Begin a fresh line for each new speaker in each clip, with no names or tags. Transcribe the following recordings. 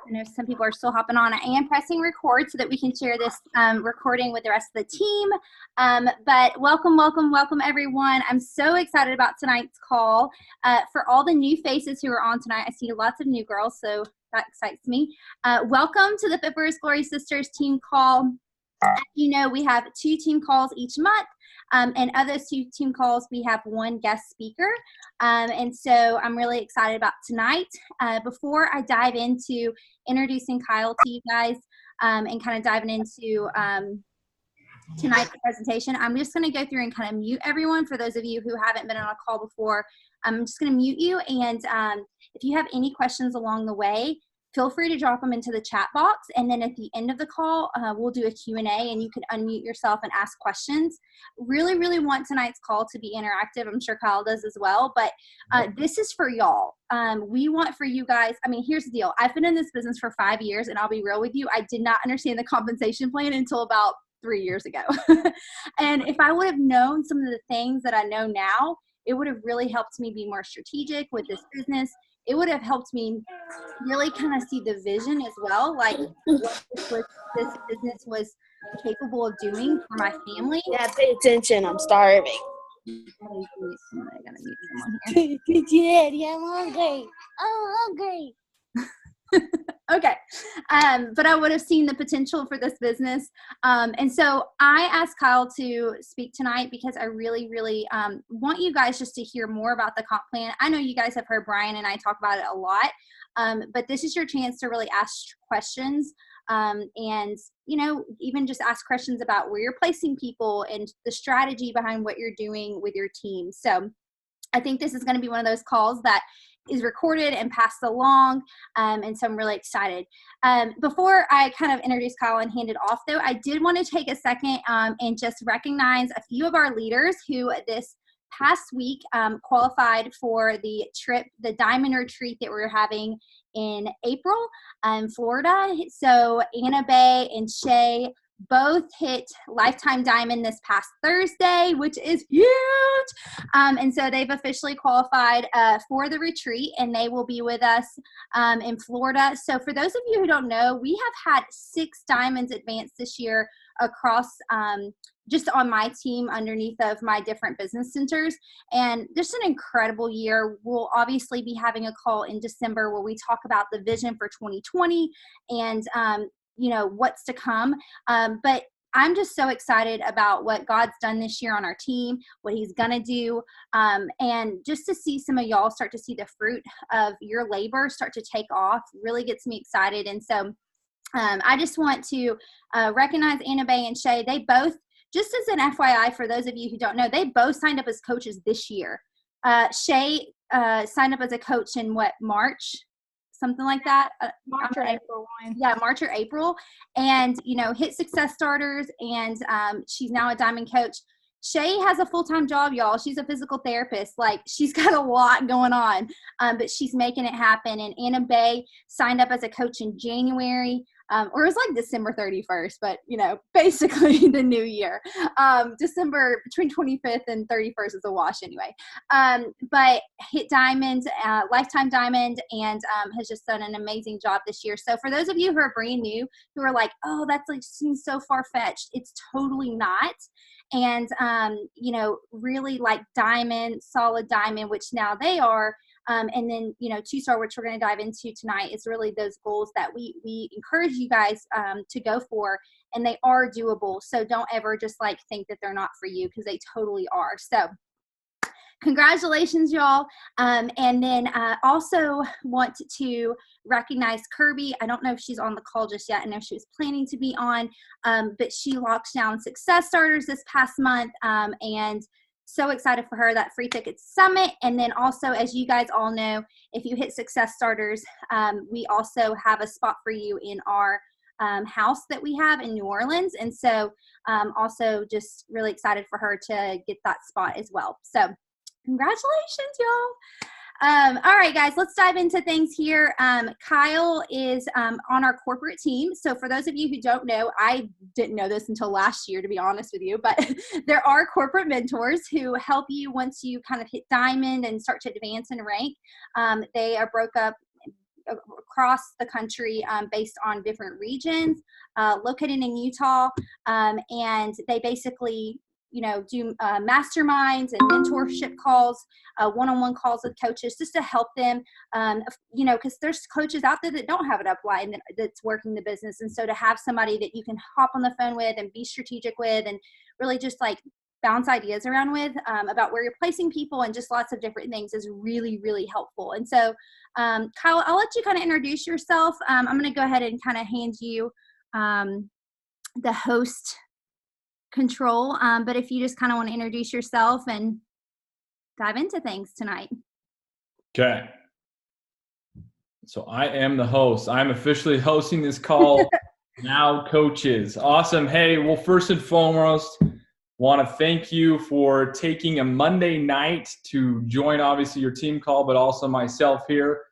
I know some people are still hopping on. I am pressing record so that we can share this recording with the rest of the team. But welcome, welcome, welcome, everyone. I'm so excited about tonight's call. For all the new faces who are on tonight, I see lots of new girls, so that excites me. Welcome to the Fit for His Glory Sisters team call. As you know, we have 2 team calls each month. And of those 2 team calls, we have 1 guest speaker. And so I'm really excited about tonight. Before I dive into introducing Kyle to you guys and kind of diving into tonight's presentation, I'm just going to go through and kind of mute everyone. For those of you who haven't been on a call before, I'm just going to mute you. And if you have any questions along the way, feel free to drop them into the chat box, and then at the end of the call, we'll do a Q&A, and you can unmute yourself and ask questions. Really, really want tonight's call to be interactive. I'm sure Kyle does as well, but this is for y'all. We want for you guys, I mean, here's the deal. I've been in this business for 5 years, and I'll be real with you, I did not understand the compensation plan until about 3 years ago. And if I would have known some of the things that I know now, it would have really helped me be more strategic with this business. It would have helped me really kind of see the vision as well, like what this business was capable of doing for my family.
Yeah, pay attention. I'm starving.
I gotta mute someone here.
Daddy, I'm hungry. I'm hungry.
Okay. But I would have seen the potential for this business. And so I asked Kyle to speak tonight because I really, really want you guys just to hear more about the comp plan. I know you guys have heard Brian and I talk about it a lot, but this is your chance to really ask questions and, you know, even just ask questions about where you're placing people and the strategy behind what you're doing with your team. So I think this is going to be one of those calls that is recorded and passed along, and so I'm really excited. Before I kind of introduce Kyle and hand it off, though, I did want to take a second and just recognize a few of our leaders who this past week qualified for the trip, the Diamond Retreat that we're having in April in Florida. So Anna Bay and Shay both hit Lifetime Diamond this past Thursday, which is huge. And so they've officially qualified for the retreat, and they will be with us in Florida. So for those of you who don't know, we have had 6 diamonds advanced this year across just on my team underneath of my different business centers, and just an incredible year. We'll obviously be having a call in December where we talk about the vision for 2020 and you know, what's to come. But I'm just so excited about what God's done this year on our team, what he's going to do. And just to see some of y'all start to see the fruit of your labor start to take off really gets me excited. And so I just want to recognize Anna Bay and Shay. They both, just as an FYI for those of you who don't know, they both signed up as coaches this year. Shay signed up as a coach in March? Something like that.
March or April.
Yeah, March or April. And, you know, hit Success Starters, and she's now a Diamond coach. Shay has a full-time job, y'all. She's a physical therapist. Like, she's got a lot going on, but she's making it happen. And Anna Bay signed up as a coach in January, or it was like December 31st, but, you know, basically the new year. December between 25th and 31st is a wash anyway. But hit Diamond, Lifetime Diamond, and has just done an amazing job this year. So for those of you who are brand new, who are like, oh, that's like seems so far-fetched, it's totally not. And, you know, really like Diamond, solid Diamond, which now they are. And then, you know, 2-star, which we're going to dive into tonight, is really those goals that we encourage you guys to go for, and they are doable. So don't ever just like think that they're not for you, because they totally are. So congratulations, y'all. And then also want to recognize Kirby. I don't know if she's on the call just yet. I know she was planning to be on, but she locked down Success Starters this past month, and so excited for her, that free ticket summit. And then also, as you guys all know, if you hit Success Starters, we also have a spot for you in our house that we have in New Orleans. And so also just really excited for her to get that spot as well. So congratulations, y'all. All right, guys, let's dive into things here. Kyle is on our corporate team. So for those of you who don't know, I didn't know this until last year, to be honest with you, but there are corporate mentors who help you once you kind of hit Diamond and start to advance and rank. They are broke up across the country based on different regions, located in Utah. And they basically, do masterminds and mentorship calls, one-on-one calls with coaches just to help them, because there's coaches out there that don't have an upline that's working the business. And so to have somebody that you can hop on the phone with and be strategic with and really just like bounce ideas around with about where you're placing people and just lots of different things is really, really helpful. And so, Kyle, I'll let you kind of introduce yourself. I'm going to go ahead and kind of hand you the host control. But if you just kind of want to introduce yourself and dive into things tonight.
Okay. So I am the host. I'm officially hosting this call now, coaches. Awesome. Hey, well, first and foremost, want to thank you for taking a Monday night to join, obviously, your team call, but also myself here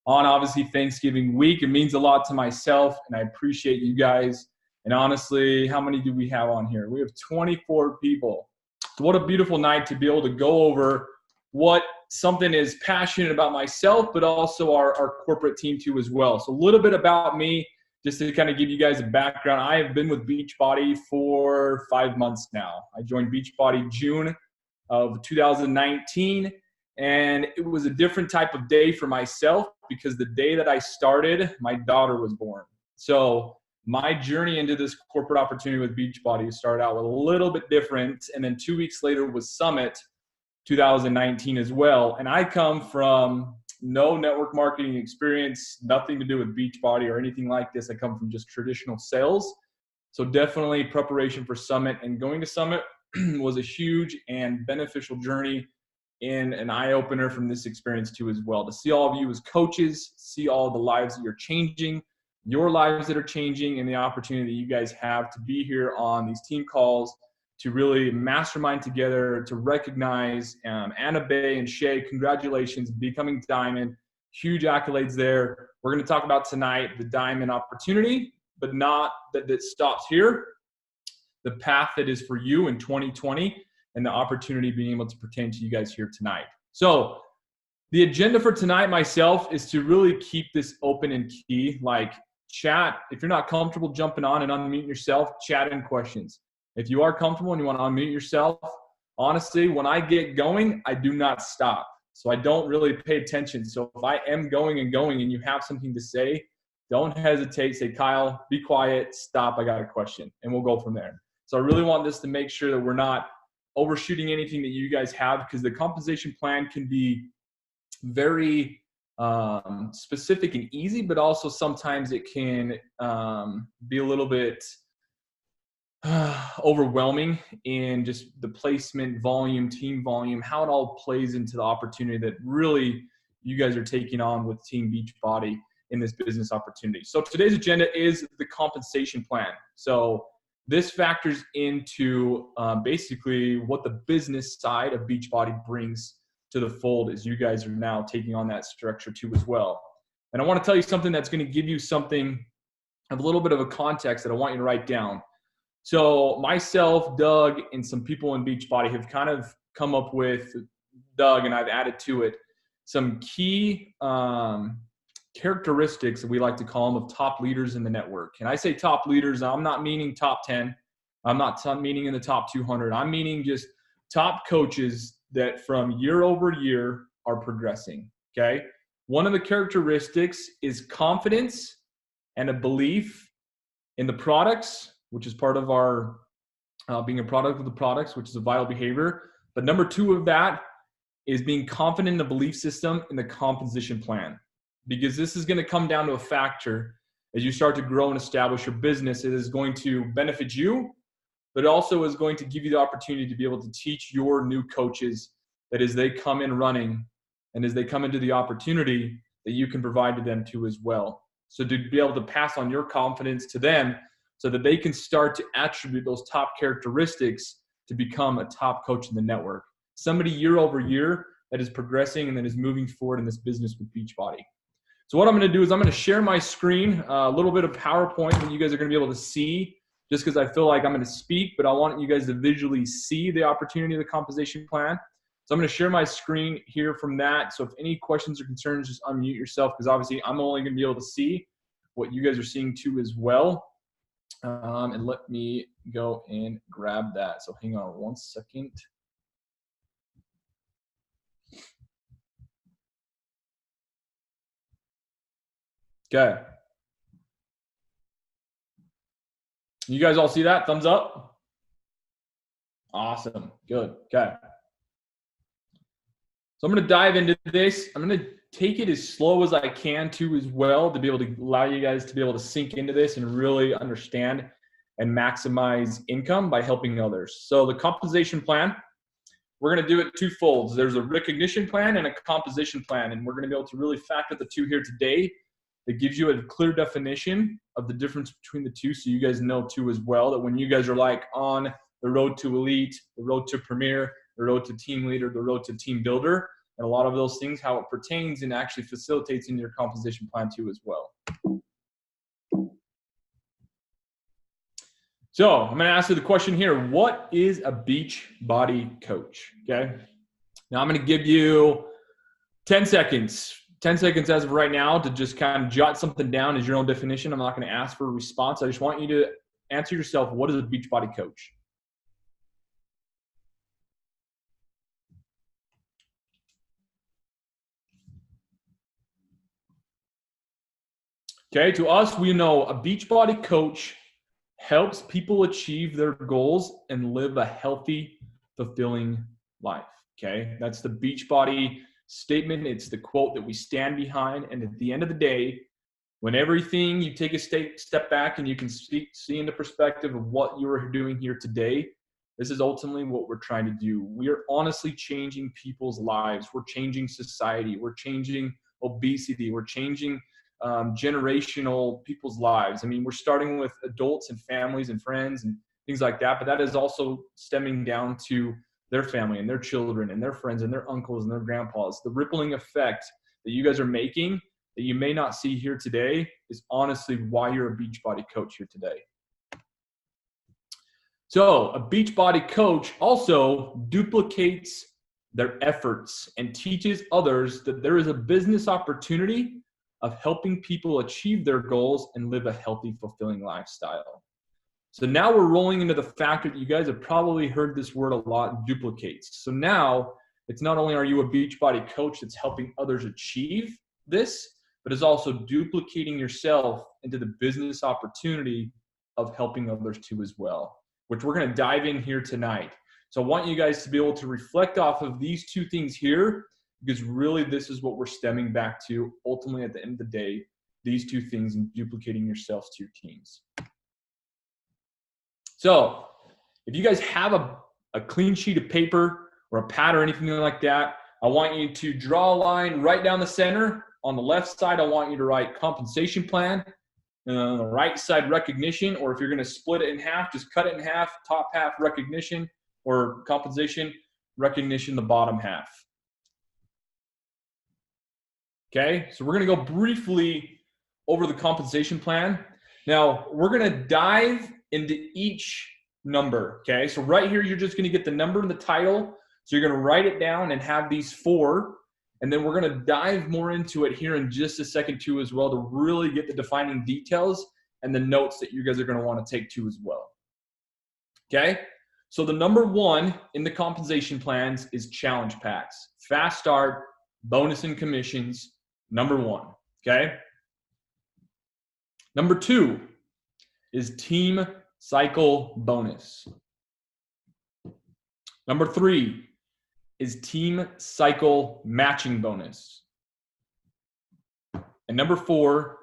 on, obviously, Thanksgiving week. It means a lot to myself, and I appreciate you guys. And honestly, how many do we have on here? We have 24 people. So what a beautiful night to be able to go over what something is passionate about myself, but also our corporate team too as well. So a little bit about me, just to kind of give you guys a background. I have been with BEACHBODY for 5 months now. I joined BEACHBODY June of 2019, and it was a different type of day for myself because the day that I started, my daughter was born. So my journey into this corporate opportunity with BEACHBODY started out with a little bit different, and then 2 weeks later was Summit 2019 as well. And I come from no network marketing experience, nothing to do with BEACHBODY or anything like this. I come from just traditional sales. So definitely preparation for Summit, and going to Summit was a huge and beneficial journey and an eye-opener from this experience too as well. To see all of you as coaches, see all the lives that you're changing, your lives that are changing, and the opportunity that you guys have to be here on these team calls to really mastermind together, to recognize Anna Bay and Shay. Congratulations, becoming Diamond. Huge accolades there. We're going to talk about tonight the Diamond opportunity, but not that it stops here. The path that is for you in 2020 and the opportunity being able to pertain to you guys here tonight. So the agenda for tonight myself is to really keep this open and key. Like, chat. If you're not comfortable jumping on and unmuting yourself, chat in questions. If you are comfortable and you want to unmute yourself, honestly, when I get going, I do not stop. So I don't really pay attention. So if I am going and you have something to say, don't hesitate. Say, Kyle, be quiet, stop, I got a question, and we'll go from there. So I really want this to make sure that we're not overshooting anything that you guys have, because the compensation plan can be very specific and easy, but also sometimes it can be a little bit overwhelming in just the placement, volume, team volume, how it all plays into the opportunity that really you guys are taking on with Team BEACHBODY in this business opportunity. So today's agenda is the compensation plan. So this factors into basically what the business side of BEACHBODY brings to the fold as you guys are now taking on that structure too as well. And I want to tell you something that's going to give you something of a little bit of a context that I want you to write down. So myself, Doug, and some people in BEACHBODY have kind of come up with, Doug and I've added to it, some key characteristics that we like to call them of top leaders in the network. And I say top leaders, I'm not meaning top 10. I'm not meaning in the top 200. I'm meaning just top coaches that from year over year are progressing, okay? One of the characteristics is confidence and a belief in the products, which is part of our being a product of the products, which is a vital behavior. But number two of that is being confident in the belief system in the compensation plan, because this is going to come down to a factor as you start to grow and establish your business. It is going to benefit you, but also is going to give you the opportunity to be able to teach your new coaches that as they come in running and as they come into the opportunity that you can provide to them too as well. So to be able to pass on your confidence to them so that they can start to attribute those top characteristics to become a top coach in the network. Somebody year over year that is progressing and that is moving forward in this business with BEACHBODY. So what I'm going to do is I'm going to share my screen, a little bit of PowerPoint that you guys are going to be able to see, just because I feel like I'm going to speak, but I want you guys to visually see the opportunity of the compensation plan. So I'm going to share my screen here from that. So if any questions or concerns, just unmute yourself, because obviously I'm only going to be able to see what you guys are seeing too as well. And let me go and grab that. So hang on one second. Okay. You guys all see that? Thumbs up? Awesome. Good. Okay. So I'm going to dive into this. I'm going to take it as slow as I can too as well, to be able to allow you guys to be able to sink into this and really understand and maximize income by helping others. So the compensation plan, we're going to do it twofold. There's a recognition plan and a composition plan, and we're going to be able to really factor the two here today. That gives you a clear definition of the difference between the two, so you guys know too as well that when you guys are like on the road to elite, the road to premier, the road to team leader, the road to team builder, and a lot of those things, how it pertains and actually facilitates in your composition plan too as well. So I'm going to ask you the question here. What is a Beachbody coach? Okay. Now I'm going to give you 10 seconds. 10 seconds as of right now to just kind of jot something down as your own definition. I'm not going to ask for a response. I just want you to answer yourself, what is a Beachbody coach? Okay, to us, we know a Beachbody coach helps people achieve their goals and live a healthy, fulfilling life. Okay, that's the Beachbody statement. It's the quote that we stand behind. And at the end of the day, when everything, you take a step back and you can see in the perspective of what you are doing here today, this is ultimately what we're trying to do. We are honestly changing people's lives. We're changing society. We're changing obesity. We're changing generational people's lives. I mean, we're starting with adults and families and friends and things like that, but that is also stemming down to their family and their children and their friends and their uncles and their grandpas. The rippling effect that you guys are making that you may not see here today is honestly why you're a Beachbody coach here today. So a Beachbody coach also duplicates their efforts and teaches others that there is a business opportunity of helping people achieve their goals and live a healthy, fulfilling lifestyle. So now we're rolling into the factor that you guys have probably heard this word a lot, duplicates. So now it's not only are you a Beachbody coach that's helping others achieve this, but it's also duplicating yourself into the business opportunity of helping others too as well, which we're going to dive in here tonight. So I want you guys to be able to reflect off of these two things here, because really this is what we're stemming back to ultimately at the end of the day, these two things and duplicating yourselves to your teams. So if you guys have a clean sheet of paper or a pad or anything like that, I want you to draw a line right down the center. On the left side, I want you to write compensation plan. And on the right side, recognition, or if you're going to split it in half, just cut it in half, top half recognition or compensation, recognition, the bottom half. Okay, so we're going to go briefly over the compensation plan. Now, we're going to dive into each number, okay? So right here, you're just going to get the number and the title. So you're going to write it down and have these four. And then we're going to dive more into it here in just a second too as well to really get the defining details and the notes that you guys are going to want to take too as well. Okay? So the number one in the compensation plans is challenge packs. Fast start, bonus and commissions, number one. Okay? Number two is team cycle bonus. Number three is team cycle matching bonus. And number four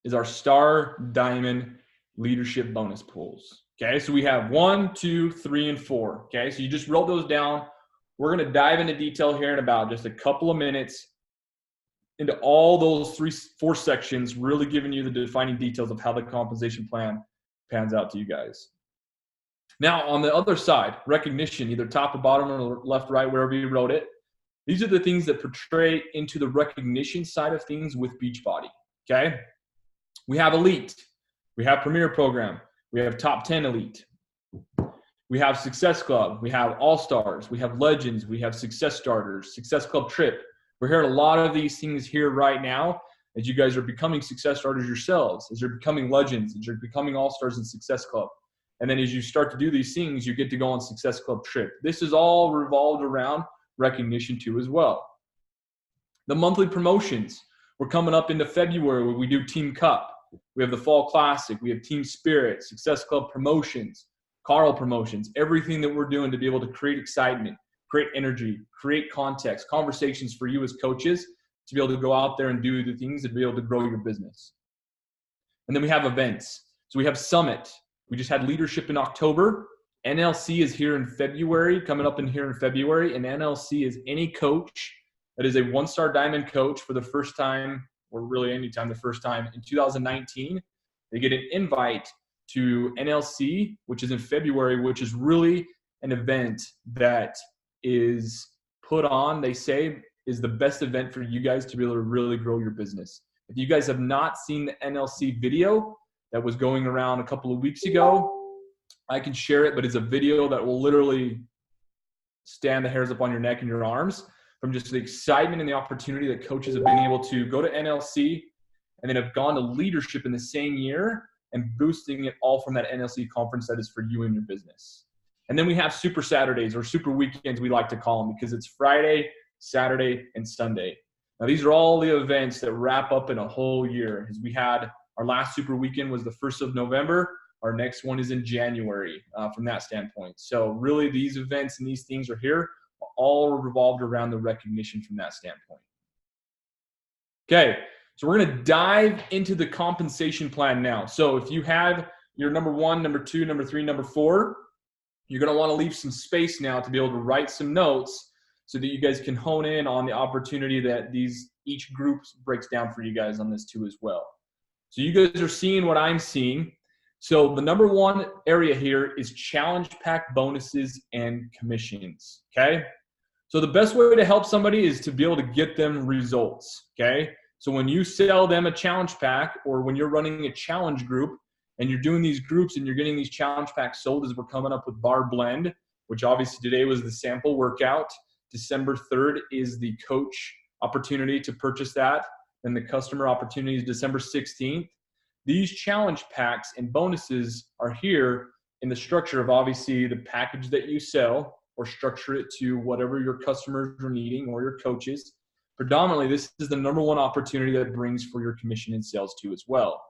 is our star diamond leadership bonus pools. Okay, so we have 1, 2, 3, and 4. Okay, so you just wrote those down. We're going to dive into detail here in about just a couple of minutes into all those 4 sections, really giving you the defining details of how the compensation plan pans out to you guys. Now, on the other side, recognition, either top or bottom or left, right, wherever you wrote it. These are the things that portray into the recognition side of things with Beachbody, okay? We have elite. We have premier program. We have top 10 elite. We have Success Club, we have All-Stars, we have Legends, we have Success Starters, Success Club Trip. We're hearing a lot of these things here right now as you guys are becoming Success Starters yourselves, as you're becoming Legends, as you're becoming All-Stars in Success Club. And then as you start to do these things, you get to go on Success Club Trip. This is all revolved around recognition too as well. The monthly promotions. We're coming up into February where we do Team Cup. We have the Fall Classic. We have Team Spirit, Success Club promotions, Carl promotions, everything that we're doing to be able to create excitement, create energy, create context, conversations for you as coaches to be able to go out there and do the things to be able to grow your business. And then we have events. So we have Summit. We just had Leadership in October. NLC is here in February, coming up in here in February. And NLC is any coach that is a one-star diamond coach for the first time, or really anytime the first time in 2019. They get an invite to NLC, which is in February, which is really an event that is put on, they say, is the best event for you guys to be able to really grow your business. If you guys have not seen the NLC video that was going around a couple of weeks ago, I can share it, but it's a video that will literally stand the hairs up on your neck and your arms from just the excitement and the opportunity that coaches have been able to go to NLC and then have gone to leadership in the same year and boosting it all from that NLC conference that is for you and your business. And then we have Super Saturdays or Super Weekends, we like to call them, because it's Friday, Saturday, and Sunday. Now, these are all the events that wrap up in a whole year. As we had our last Super Weekend was the 1st of November. Our next one is in January from that standpoint. So really these events and these things are here, all revolved around the recognition from that standpoint. Okay, so we're going to dive into the compensation plan now. So if you have your number 1, number 2, number 3, number 4, you're going to want to leave some space now to be able to write some notes so that you guys can hone in on the opportunity that each group breaks down for you guys on this too as well. So you guys are seeing what I'm seeing. So the number 1 area here is challenge pack bonuses and commissions, okay? So the best way to help somebody is to be able to get them results, okay? So when you sell them a challenge pack, or when you're running a challenge group and you're doing these groups and you're getting these challenge packs sold, as we're coming up with Bar Blend, which obviously today was the sample workout. December 3rd is the coach opportunity to purchase that. And the customer opportunity is December 16th. These challenge packs and bonuses are here in the structure of obviously the package that you sell, or structure it to whatever your customers are needing or your coaches. Predominantly, this is the number 1 opportunity that brings for your commission and sales too as well.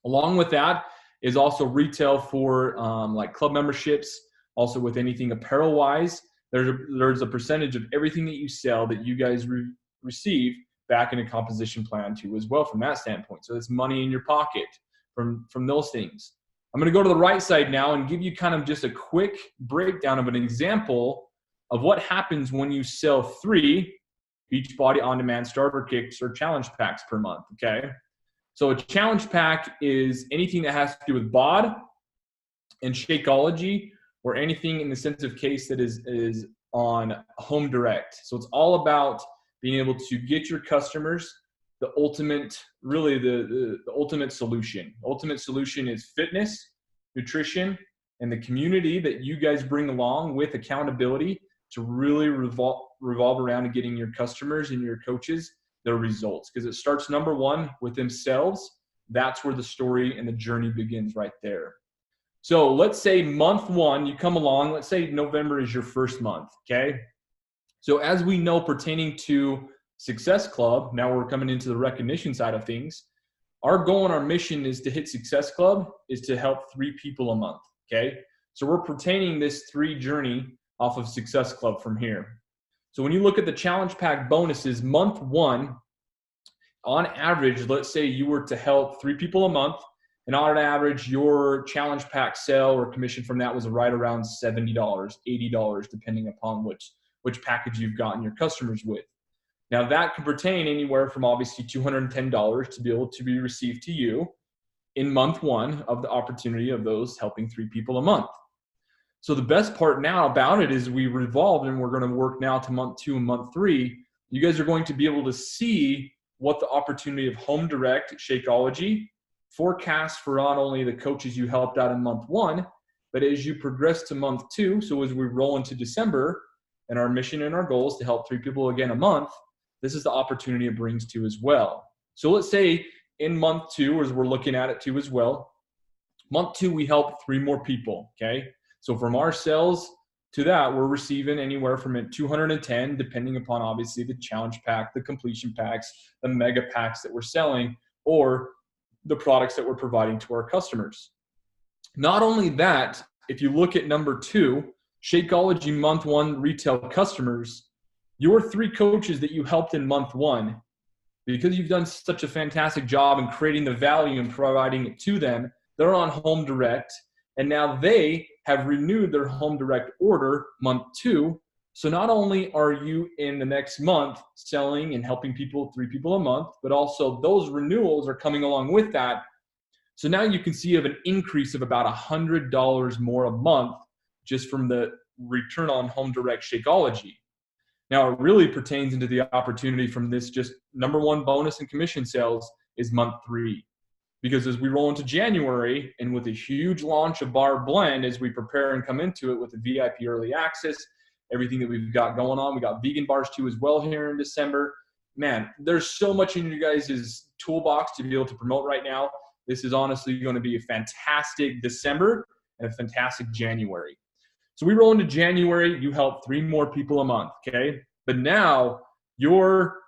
Along with that is also retail for like club memberships, also with anything apparel wise. There's a percentage of everything that you sell that you guys receive back in a composition plan too as well from that standpoint. So it's money in your pocket from those things. I'm going to go to the right side now and give you kind of just a quick breakdown of an example of what happens when you sell 3 Beachbody on-demand starter kits or challenge packs per month, okay? So a challenge pack is anything that has to do with BOD and Shakeology, or anything in the sense of case that is on home direct. So it's all about being able to get your customers the ultimate, really the ultimate solution. Ultimate solution is fitness, nutrition, and the community that you guys bring along with accountability to really revolve around and getting your customers and your coaches their results. Because it starts number 1 with themselves. That's where the story and the journey begins right there. So let's say month 1, you come along, let's say November is your first month, okay? So as we know, pertaining to Success Club, now we're coming into the recognition side of things. Our goal and our mission is to hit Success Club is to help 3 people a month, okay? So we're pertaining this 3 journey off of Success Club from here. So when you look at the challenge pack bonuses, month 1, on average, let's say you were to help 3 people a month, and on average, your challenge pack sale or commission from that was right around $70, $80, depending upon which package you've gotten your customers with. Now that could pertain anywhere from obviously $210 to be able to be received to you in month 1 of the opportunity of those helping 3 people a month. So the best part now about it is we revolved, and we're going to work now to month 2 and month 3. You guys are going to be able to see what the opportunity of home direct Shakeology forecast for not only the coaches you helped out in month 1, But as you progress to month 2, so as we roll into December, and our mission and our goal is to help 3 people again a month, this is the opportunity it brings to as well. So let's say in month 2, as we're looking at it too as well, month 2, we help 3 more people, okay? So from our sales to that, we're receiving anywhere from 210, depending upon obviously the challenge pack, the completion packs, the mega packs that we're selling, or the products that we're providing to our customers. Not only that, if you look at number 2, Shakeology month 1 retail customers, your 3 coaches that you helped in month 1, because you've done such a fantastic job in creating the value and providing it to them, they're on Home Direct, and now they have renewed their Home Direct order month 2. So not only are you in the next month selling and helping people, 3 people a month, but also those renewals are coming along with that. So now you can see you have an increase of about $100 more a month just from the return on Home Direct Shakeology. Now it really pertains into the opportunity from this just number 1 bonus and commission sales is month 3. Because as we roll into January and with a huge launch of Bar Blend, as we prepare and come into it with the VIP early access, everything that we've got going on, we got vegan bars too as well here in December. Man, there's so much in you guys' toolbox to be able to promote right now. This is honestly going to be a fantastic December and a fantastic January. So we roll into January, you help 3 more people a month, okay? But now your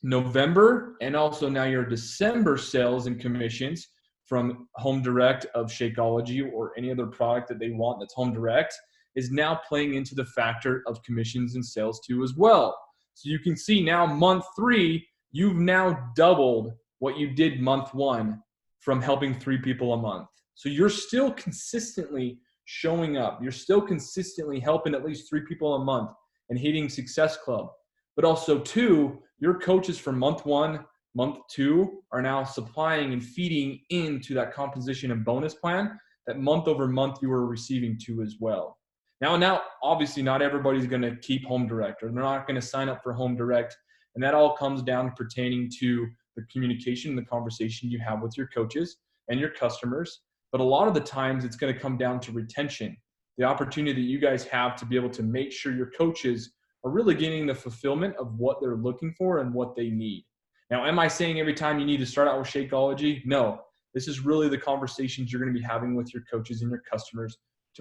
November and also now your December sales and commissions from Home Direct of Shakeology or any other product that they want that's Home Direct is now playing into the factor of commissions and sales too as well. So you can see now month 3, you've now doubled what you did month 1 from helping 3 people a month. So you're still consistently showing up. You're still consistently helping at least 3 people a month and hitting Success Club. But also 2, your coaches from month 1, month 2 are now supplying and feeding into that composition and bonus plan that month over month you were receiving too as well. Now, obviously not everybody's going to keep Home Direct or they're not going to sign up for Home Direct. And that all comes down pertaining to the communication and the conversation you have with your coaches and your customers. But a lot of the times it's going to come down to retention, the opportunity that you guys have to be able to make sure your coaches are really getting the fulfillment of what they're looking for and what they need. Now, am I saying every time you need to start out with Shakeology? No. This is really the conversations you're going to be having with your coaches and your customers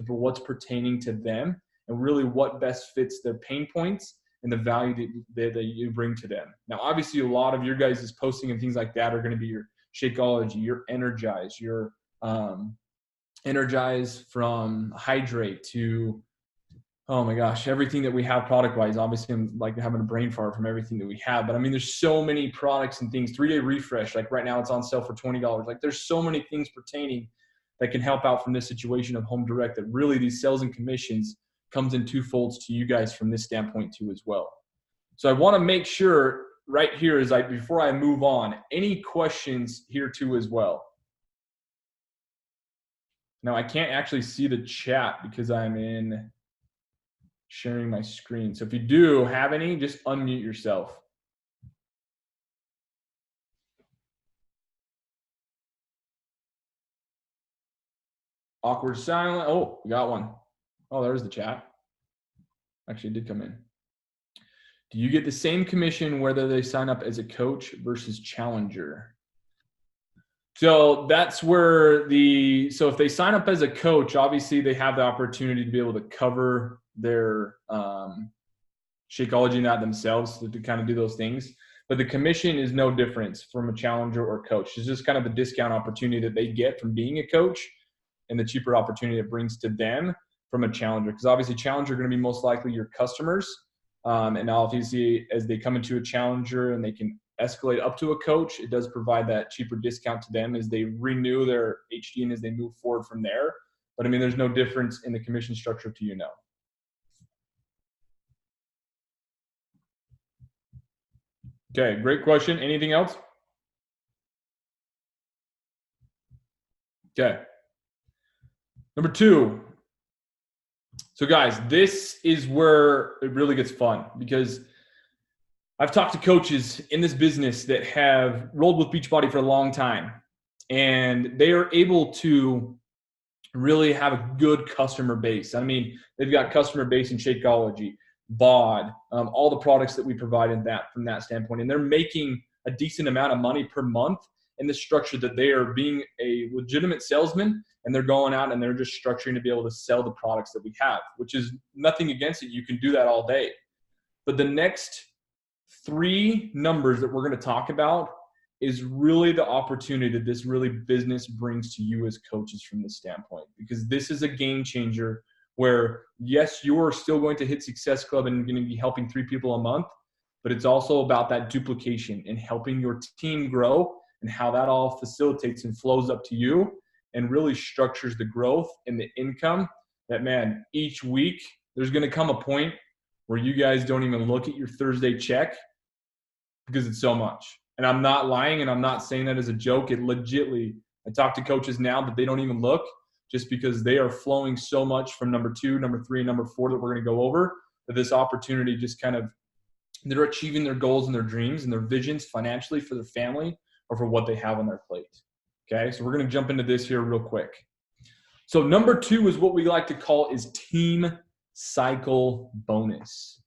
for what's pertaining to them and really what best fits their pain points and the value that you bring to them. Now, obviously, a lot of your guys' posting and things like that are going to be your Shakeology, your Energize, your Energize from Hydrate to, oh my gosh, everything that we have product-wise. Obviously, I'm like having a brain fart from everything that we have. But I mean, there's so many products and things. 3-day refresh, like right now it's on sale for $20. Like there's so many things pertaining that can help out from this situation of Home Direct that really these sales and commissions comes in 2 folds to you guys from this standpoint too as well. So I want to make sure right here is before I move on, any questions here too as well. Now I can't actually see the chat because I'm in sharing my screen. So if you do have any, just unmute yourself. Awkward silent. Oh, we got one. Oh, there's the chat. Actually, it did come in. Do you get the same commission whether they sign up as a coach versus challenger? So that's where so if they sign up as a coach, obviously they have the opportunity to be able to cover their Shakeology and that themselves to kind of do those things. But the commission is no difference from a challenger or coach. It's just kind of the discount opportunity that they get from being a coach and the cheaper opportunity it brings to them from a challenger. Because obviously challenger are going to be most likely your customers. And obviously as they come into a challenger and they can escalate up to a coach, it does provide that cheaper discount to them as they renew their HD and as they move forward from there. But I mean, there's no difference in the commission structure to you now. Okay, great question. Anything else? Okay. Number 2. So guys, this is where it really gets fun because I've talked to coaches in this business that have rolled with Beachbody for a long time, and they are able to really have a good customer base. I mean, they've got customer base in Shakeology, BOD, all the products that we provide in that from that standpoint. And they're making a decent amount of money per month in the structure that they are being a legitimate salesman, and they're going out and they're just structuring to be able to sell the products that we have, which is nothing against it. You can do that all day. But the next 3 numbers that we're going to talk about is really the opportunity that this really business brings to you as coaches from this standpoint, because this is a game changer where, yes, you are still going to hit Success Club and going to be helping 3 people a month, but it's also about that duplication and helping your team grow and how that all facilitates and flows up to you and really structures the growth and the income that, man, each week there's going to come a point where you guys don't even look at your Thursday check because it's so much. And I'm not lying, and I'm not saying that as a joke. It legitly, I talk to coaches now that they don't even look just because they are flowing so much from number 2, number 3, and number 4 that we're going to go over, that this opportunity just kind of, they're achieving their goals and their dreams and their visions financially for their family or for what they have on their plate. Okay, so we're going to jump into this here real quick. So number 2 is what we like to call is team cycle bonus.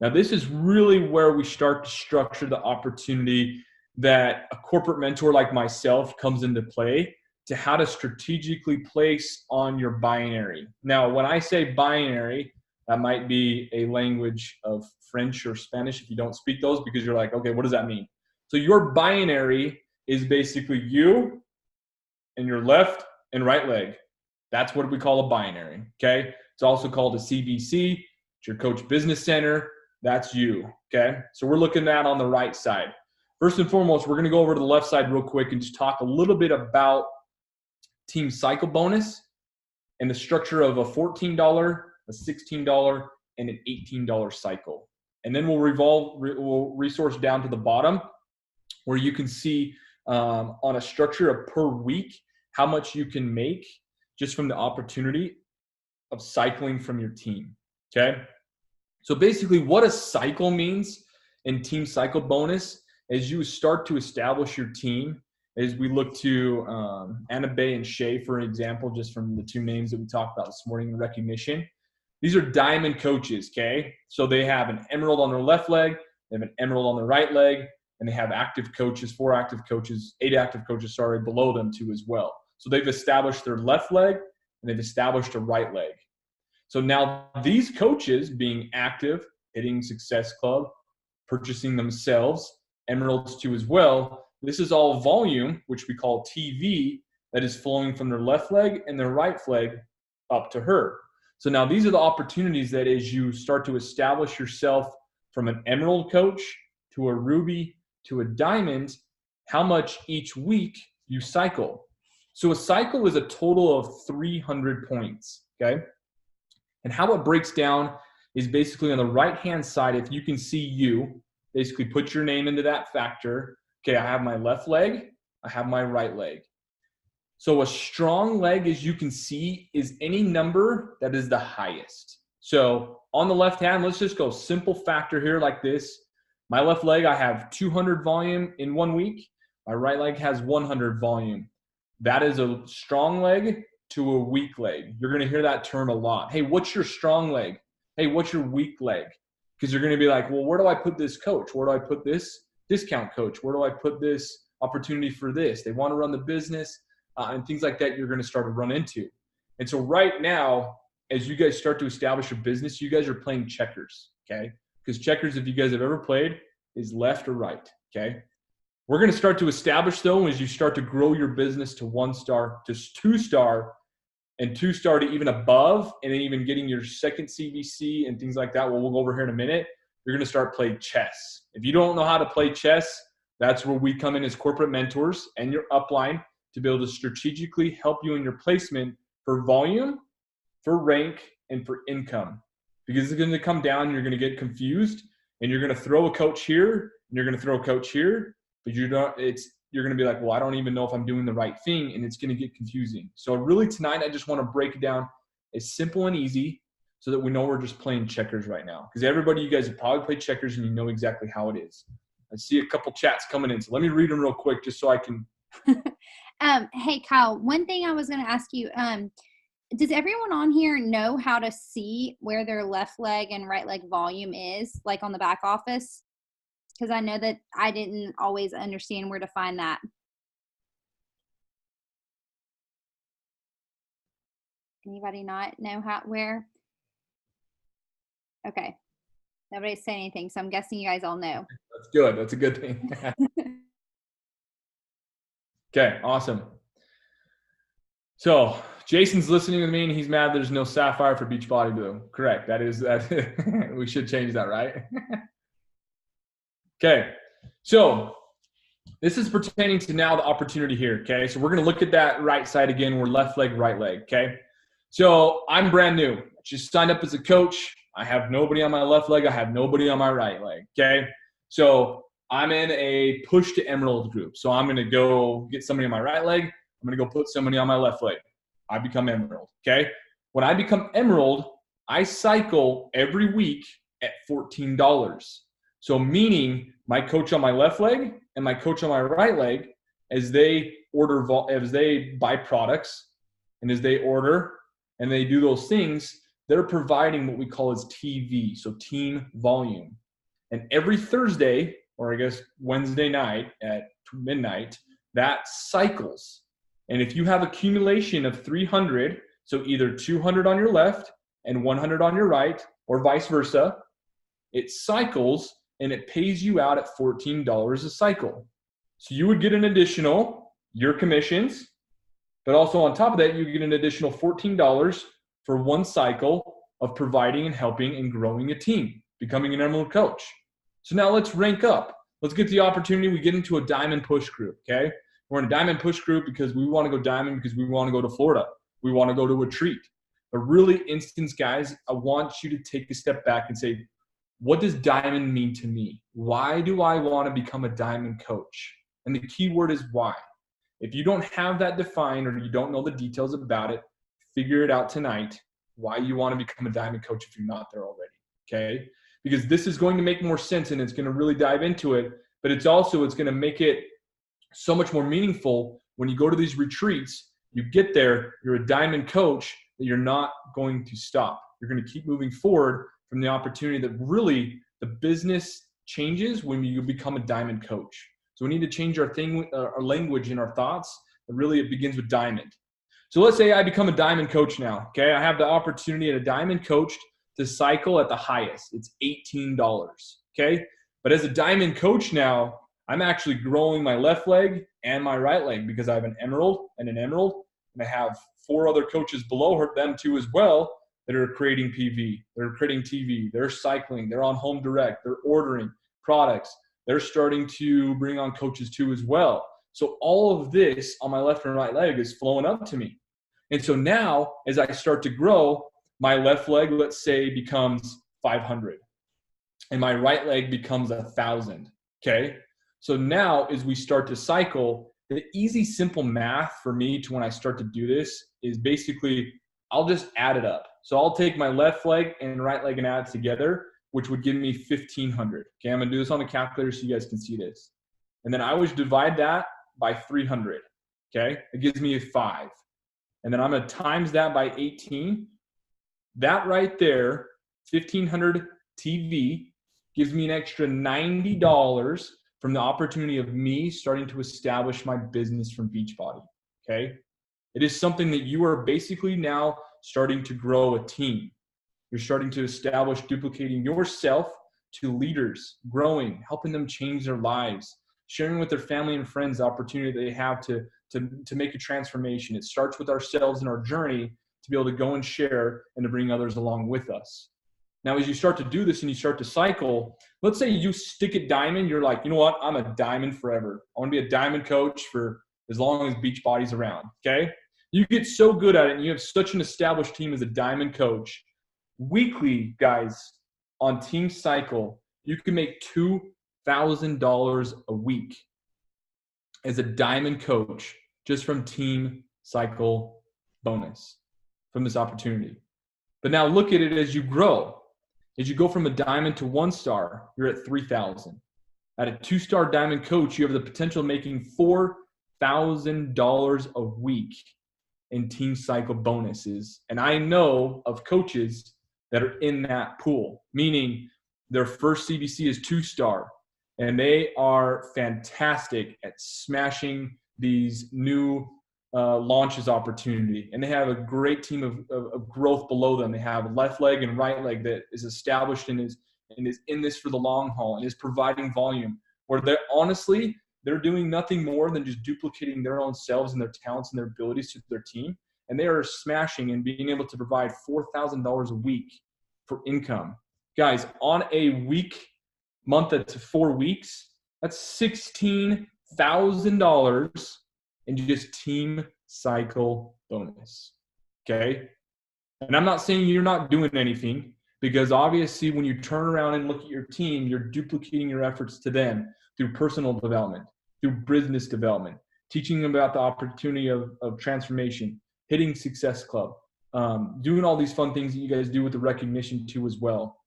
Now, this is really where we start to structure the opportunity that a corporate mentor like myself comes into play to how to strategically place on your binary. Now, when I say binary, that might be a language of French or Spanish if you don't speak those, because you're like, okay, what does that mean? So your binary is basically you and your left and right leg. That's what we call a binary, okay? It's also called a CBC. It's your Coach Business Center. That's you, okay? So we're looking at on the right side. First and foremost, we're going to go over to the left side real quick and just talk a little bit about team cycle bonus and the structure of a $14, a $16, and an $18 cycle. And then we'll resource down to the bottom where you can see on a structure of per week how much you can make just from the opportunity of cycling from your team, okay? So basically what a cycle means in team cycle bonus is you start to establish your team as we look to Anna Bay and Shay, for an example, just from the 2 names that we talked about this morning in recognition. These are diamond coaches, okay? So they have an emerald on their left leg, they have an emerald on their right leg, and they have active coaches, 8 active coaches, below them too as well. So they've established their left leg and they've established a right leg. So now these coaches being active, hitting Success Club, purchasing themselves, emeralds too as well, this is all volume, which we call TV, that is flowing from their left leg and their right leg up to her. So now these are the opportunities that as you start to establish yourself from an emerald coach to a ruby to a diamond, how much each week you cycle. So a cycle is a total of 300 points, okay? And how it breaks down is basically on the right-hand side, if you can see you, basically put your name into that factor. Okay, I have my left leg, I have my right leg. So a strong leg, as you can see, is any number that is the highest. So on the left hand, let's just go simple factor here like this. My left leg, I have 200 volume in 1 week. My right leg has 100 volume. That is a strong leg to a weak leg. You're going to hear that term a lot. Hey, what's your strong leg? Hey, what's your weak leg? Because you're going to be like, well, where do I put this coach? Where do I put this discount coach? Where do I put this opportunity for this? They want to run the business and things like that you're going to start to run into. And so right now, as you guys start to establish your business, you guys are playing checkers, okay? Because checkers, if you guys have ever played, is left or right, okay? We're going to start to establish, though, as you start to grow your business to 1-star, to 2-star, and 2-star to even above, and then even getting your second CVC and things like that. We'll go over here in a minute. You're going to start playing chess. If you don't know how to play chess, that's where we come in as corporate mentors and your upline to be able to strategically help you in your placement for volume, for rank, and for income. Because it's going to come down, you're going to get confused, and you're going to throw a coach here, and you're going to throw a coach here, but you're going to be like, well, I don't even know if I'm doing the right thing, and it's going to get confusing. So really tonight, I just want to break it down as simple and easy so that we know we're just playing checkers right now. Because everybody, you guys have probably played checkers and you know exactly how it is. I see a couple chats coming in, so let me read them real quick just so I can.
Hey, Kyle, one thing I was going to ask you, does everyone on here know how to see where their left leg and right leg volume is, like on the back office? Because I know that I didn't always understand where to find that. Anybody not know where? Okay. Nobody's saying anything, so I'm guessing you guys all know.
That's good. That's a good thing. Okay, awesome. So Jason's listening to me and he's mad there's no sapphire for Beachbody Blue. Correct. That. We should change that, right? Okay. So this is pertaining to now the opportunity here. Okay. So we're going to look at that right side again. We're left leg, right leg. Okay. So I'm brand new. Just signed up as a coach. I have nobody on my left leg. I have nobody on my right leg. Okay. So I'm in a push to emerald group. So I'm going to go get somebody on my right leg. I'm going to go put somebody on my left leg. I become emerald. Okay. When I become emerald, I cycle every week at $14. So meaning my coach on my left leg and my coach on my right leg, as they buy products and as they order and they do those things, they're providing what we call as TV, so team volume. And every Thursday, or I guess Wednesday night at midnight, that cycles. And if you have accumulation of 300, so either 200 on your left and 100 on your right, or vice versa, it cycles and it pays you out at $14 a cycle. So you would get an additional, your commissions, but also on top of that, you get an additional $14 for one cycle of providing and helping and growing a team, becoming an emerald coach. So now let's rank up. Let's get the opportunity. We get into a diamond push group, okay? We're in a diamond push group because we want to go diamond because we want to go to Florida. We want to go to a retreat. But really, instance, guys, I want you to take a step back and say, what does diamond mean to me? Why do I want to become a diamond coach? And the key word is why. If you don't have that defined or you don't know the details about it, figure it out tonight why you want to become a diamond coach if you're not there already, okay? Because this is going to make more sense and it's going to really dive into it, but it's going to make it so much more meaningful when you go to these retreats. You get there, you're a diamond coach, that you're not going to stop. You're going to keep moving forward from the opportunity that really the business changes when you become a diamond coach. So we need to change our language and our thoughts. And really, it begins with diamond. So let's say I become a diamond coach now. Okay, I have the opportunity at a diamond coach to cycle at the highest. It's $18. Okay, but as a diamond coach now, I'm actually growing my left leg and my right leg because I have an emerald, and I have 4 other coaches below them too as well that are creating PV, they're creating TV, they're cycling, they're on home direct, they're ordering products, they're starting to bring on coaches too as well. So all of this on my left and right leg is flowing up to me. And so now as I start to grow, my left leg, let's say, becomes 500 and my right leg becomes 1,000. Okay. So now as we start to cycle, the easy, simple math for me to when I start to do this is basically I'll just add it up. So I'll take my left leg and right leg and add it together, which would give me 1,500. Okay, I'm gonna do this on the calculator so you guys can see this. And then I always divide that by 300. Okay, it gives me a 5. And then I'm gonna times that by 18. That right there, 1,500 TV, gives me an extra $90 from the opportunity of me starting to establish my business from Beachbody. Okay, it is something that you are basically now starting to grow a team. You're starting to establish duplicating yourself to leaders, growing, helping them change their lives, sharing with their family and friends the opportunity they have to make a transformation. It starts with ourselves and our journey to be able to go and share and to bring others along with us. Now, as you start to do this and you start to cycle, let's say you stick at diamond, you're like, you know what? I'm a diamond forever. I want to be a diamond coach for as long as Beachbody's around, okay? You get so good at it and you have such an established team as a diamond coach. Weekly, guys, on Team Cycle, you can make $2,000 a week as a diamond coach just from Team Cycle bonus from this opportunity. But now look at it as you grow. As you go from a diamond to 1-star, you're at 3,000. At a 2-star diamond coach, you have the potential of making $4,000 a week. in team cycle bonuses. And I know of coaches that are in that pool, meaning their first CBC is 2-star, and they are fantastic at smashing these new launches opportunity. And they have a great team of growth below them. They have left leg and right leg that is established and is in this for the long haul and is providing volume, where they're doing nothing more than just duplicating their own selves and their talents and their abilities to their team. And they are smashing and being able to provide $4,000 a week for income. Guys, on a week, month to 4 weeks, that's $16,000 in just team cycle bonus. Okay? And I'm not saying you're not doing anything, because obviously when you turn around and look at your team, you're duplicating your efforts to them through personal development, through business development, teaching them about the opportunity of transformation, hitting Success Club, doing all these fun things that you guys do with the recognition too as well.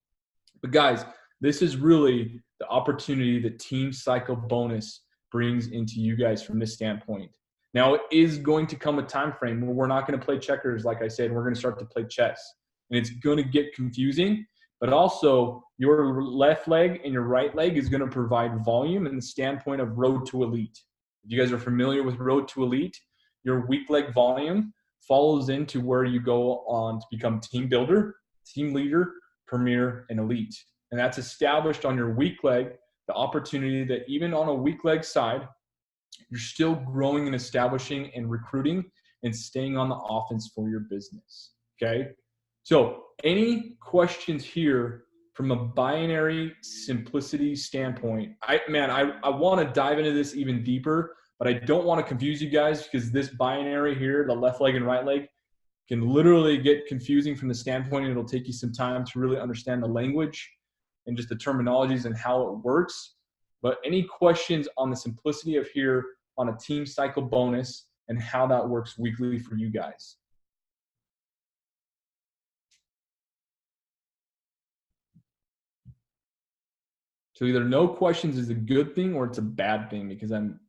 But guys, this is really the opportunity that Team Cycle Bonus brings into you guys from this standpoint. Now, it is going to come a time frame where we're not going to play checkers, like I said. We're going to start to play chess. And it's going to get confusing, but also your left leg and your right leg is going to provide volume in the standpoint of Road to Elite. If you guys are familiar with Road to Elite, your weak leg volume follows into where you go on to become team builder, team leader, premier, and elite. And that's established on your weak leg, the opportunity that even on a weak leg side, you're still growing and establishing and recruiting and staying on the offense for your business. Okay? So any questions here from a binary simplicity standpoint? I want to dive into this even deeper, but I don't want to confuse you guys, because this binary here, the left leg and right leg, can literally get confusing from the standpoint, and it'll take you some time to really understand the language and just the terminologies and how it works. But any questions on the simplicity of here on a team cycle bonus and how that works weekly for you guys? So either no questions is a good thing or it's a bad thing, because I'm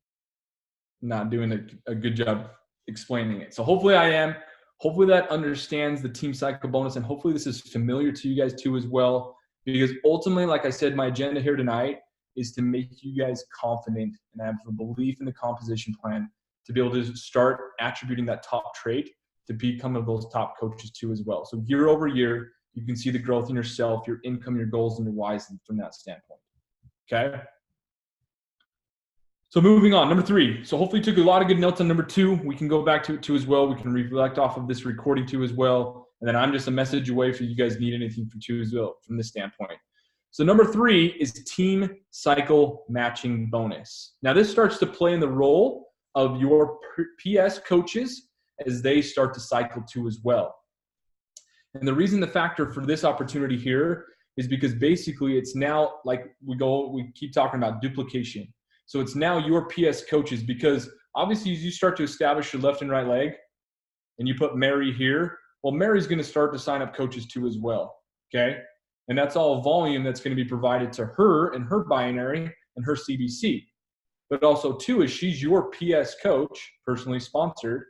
not doing a good job explaining it. So hopefully I am. Hopefully that understands the team cycle bonus, and hopefully this is familiar to you guys too as well, because ultimately, like I said, my agenda here tonight is to make you guys confident and have a belief in the composition plan to be able to start attributing that top trait to become of those top coaches too as well. So year over year, you can see the growth in yourself, your income, your goals, and your whys from that standpoint. Okay? So moving on, number 3. So hopefully you took a lot of good notes on number 2. We can go back to it too as well. We can reflect off of this recording too as well. And then I'm just a message away if you guys need anything from 2 as well from this standpoint. So number 3 is team cycle matching bonus. Now this starts to play in the role of your PS coaches as they start to cycle too as well. And the reason, the factor for this opportunity here is because basically it's now like we keep talking about duplication. So it's now your PS coaches, because obviously as you start to establish your left and right leg and you put Mary here, well, Mary's going to start to sign up coaches too as well. Okay. And that's all volume that's going to be provided to her and her binary and her CBC. But also too, as she's your PS coach, personally sponsored,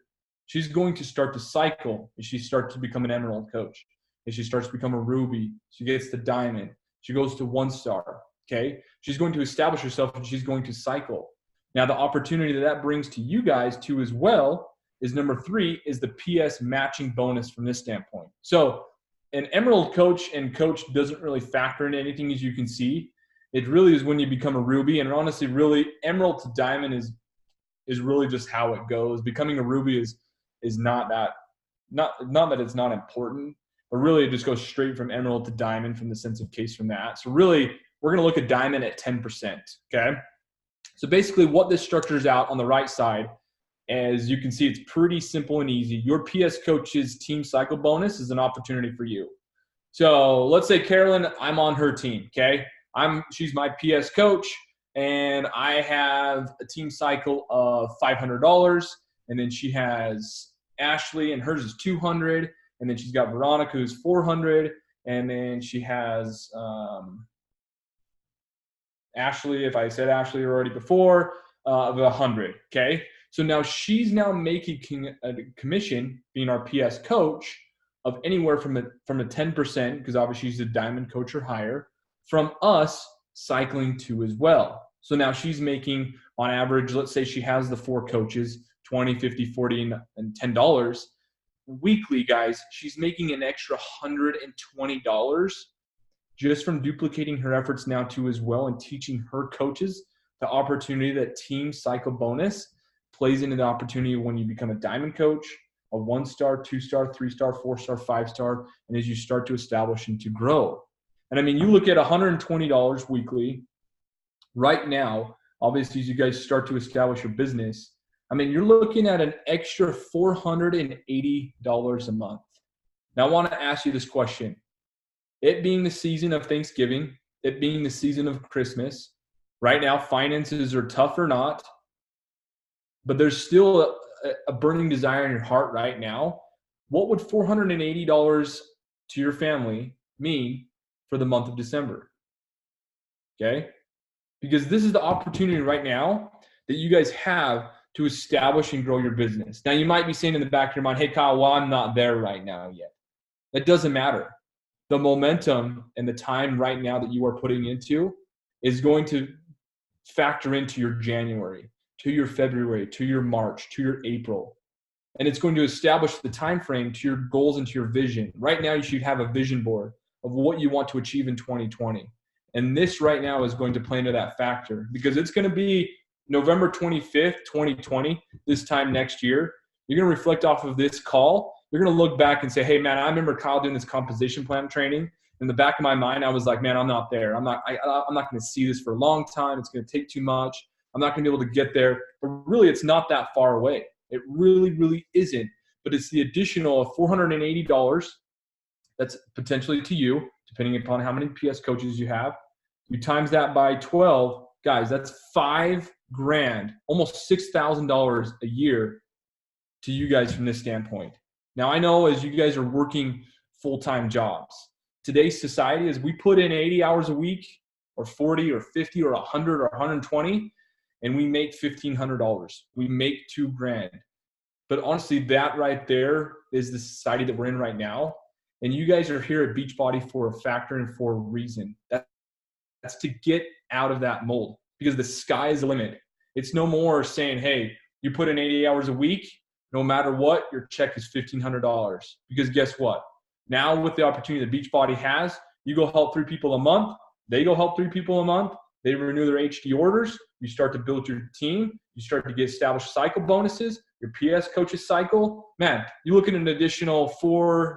she's going to start to cycle as she starts to become an Emerald coach. As she starts to become a Ruby, she gets to Diamond, she goes to 1-star. Okay, she's going to establish herself and she's going to cycle. Now, the opportunity that brings to you guys too as well is number 3 is the PS matching bonus from this standpoint. So an Emerald coach and coach doesn't really factor in anything, as you can see. It really is when you become a Ruby, and honestly, really Emerald to Diamond is really just how it goes. Becoming a Ruby is not that it's not important, but really it just goes straight from Emerald to Diamond from the sense of case from that. So really, we're going to look at Diamond at 10%, okay? So basically what this structures out on the right side, as you can see, it's pretty simple and easy. Your PS coach's team cycle bonus is an opportunity for you. So let's say Carolyn, I'm on her team, okay? She's my PS coach, and I have a team cycle of $500, and then she has Ashley, and hers is $200, and then she's got Veronica, who's $400, and then she has Ashley, if I said Ashley already before, of 100, okay? So now she's now making a commission, being our PS coach, of anywhere from a 10%, because obviously she's a diamond coach or higher, from us cycling too as well. So now she's making, on average, let's say she has the 4 coaches, 20, 50, 40, and $10 weekly, guys. She's making an extra $120 just from duplicating her efforts now too as well, and teaching her coaches the opportunity that team cycle bonus plays into the opportunity when you become a diamond coach, a 1-star, 2-star, 3-star, 4-star, 5-star, and as you start to establish and to grow. And I mean, you look at $120 weekly right now, obviously, as you guys start to establish your business, I mean, you're looking at an extra $480 a month. Now, I want to ask you this question. It being the season of Thanksgiving, it being the season of Christmas, right now, finances are tough or not, but there's still a burning desire in your heart right now. What would $480 to your family mean for the month of December? Okay? Because this is the opportunity right now that you guys have to establish and grow your business. Now, you might be saying in the back of your mind, hey, Kyle, well, I'm not there right now yet. That doesn't matter. The momentum and the time right now that you are putting into is going to factor into your January, to your February, to your March, to your April. And it's going to establish the time frame to your goals and to your vision. Right now, you should have a vision board of what you want to achieve in 2020. And this right now is going to play into that factor, because it's going to be November 25th, 2020, this time next year. You're going to reflect off of this call. You're going to look back and say, hey, man, I remember Kyle doing this composition plan training. In the back of my mind, I was like, man, I'm not there. I'm not going to see this for a long time. It's going to take too much. I'm not going to be able to get there. But really, it's not that far away. It really, really isn't. But it's the additional of $480 that's potentially to you, depending upon how many PS coaches you have. You times that by 12, guys, that's $5,000, almost $6,000 a year to you guys from this standpoint. Now, I know as you guys are working full-time jobs, today's society is we put in 80 hours a week, or 40 or 50 or 100 or 120, and we make $1,500. We make $2,000. But honestly, that right there is the society that we're in right now. And you guys are here at Beachbody for a factor and for a reason. That's to get out of that mold, because the sky is the limit. It's no more saying, hey, you put in 80 hours a week, no matter what, your check is $1,500. Because guess what? Now with the opportunity that Beachbody has, you go help 3 people a month. They go help 3 people a month. They renew their HD orders. You start to build your team. You start to get established cycle bonuses, your PS coaches cycle. Man, you look at an additional $3,000,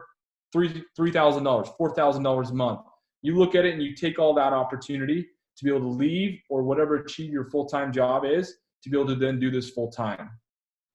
$4,000 a month. You look at it and you take all that opportunity to be able to leave or whatever achieve your full-time job is, to be able to then do this full-time,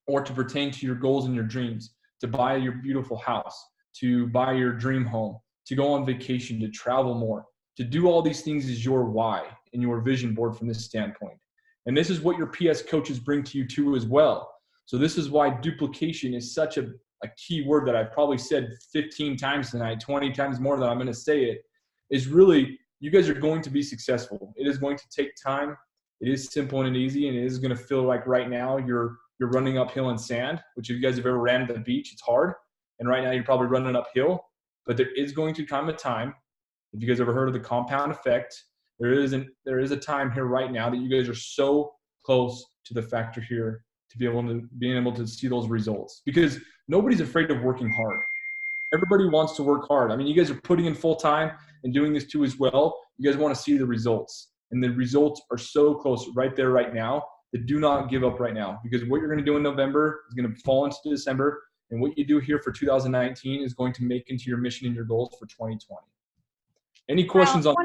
or to pertain to your goals and your dreams, to buy your beautiful house, to buy your dream home, to go on vacation, to travel more. To do all these things is your why and your vision board from this standpoint. And this is what your PS coaches bring to you too as well. So this is why duplication is such a key word that I've probably said 15 times tonight, 20 times more than I'm going to say it, is really, you guys are going to be successful. It is going to take time. It is simple and easy, and it is going to feel like right now you're running uphill in sand, which if you guys have ever ran to the beach, it's hard. And right now you're probably running uphill. But there is going to come a time, if you guys ever heard of the compound effect, there is a time here right now that you guys are so close to the factor here to being able to see those results. Because nobody's afraid of working hard. Everybody wants to work hard. I mean, you guys are putting in full time and doing this too as well. You guys want to see the results. And the results are so close right there right now that do not give up right now. Because what you're going to do in November is going to fall into December. And what you do here for 2019 is going to make into your mission and your goals for 2020. Any questions on?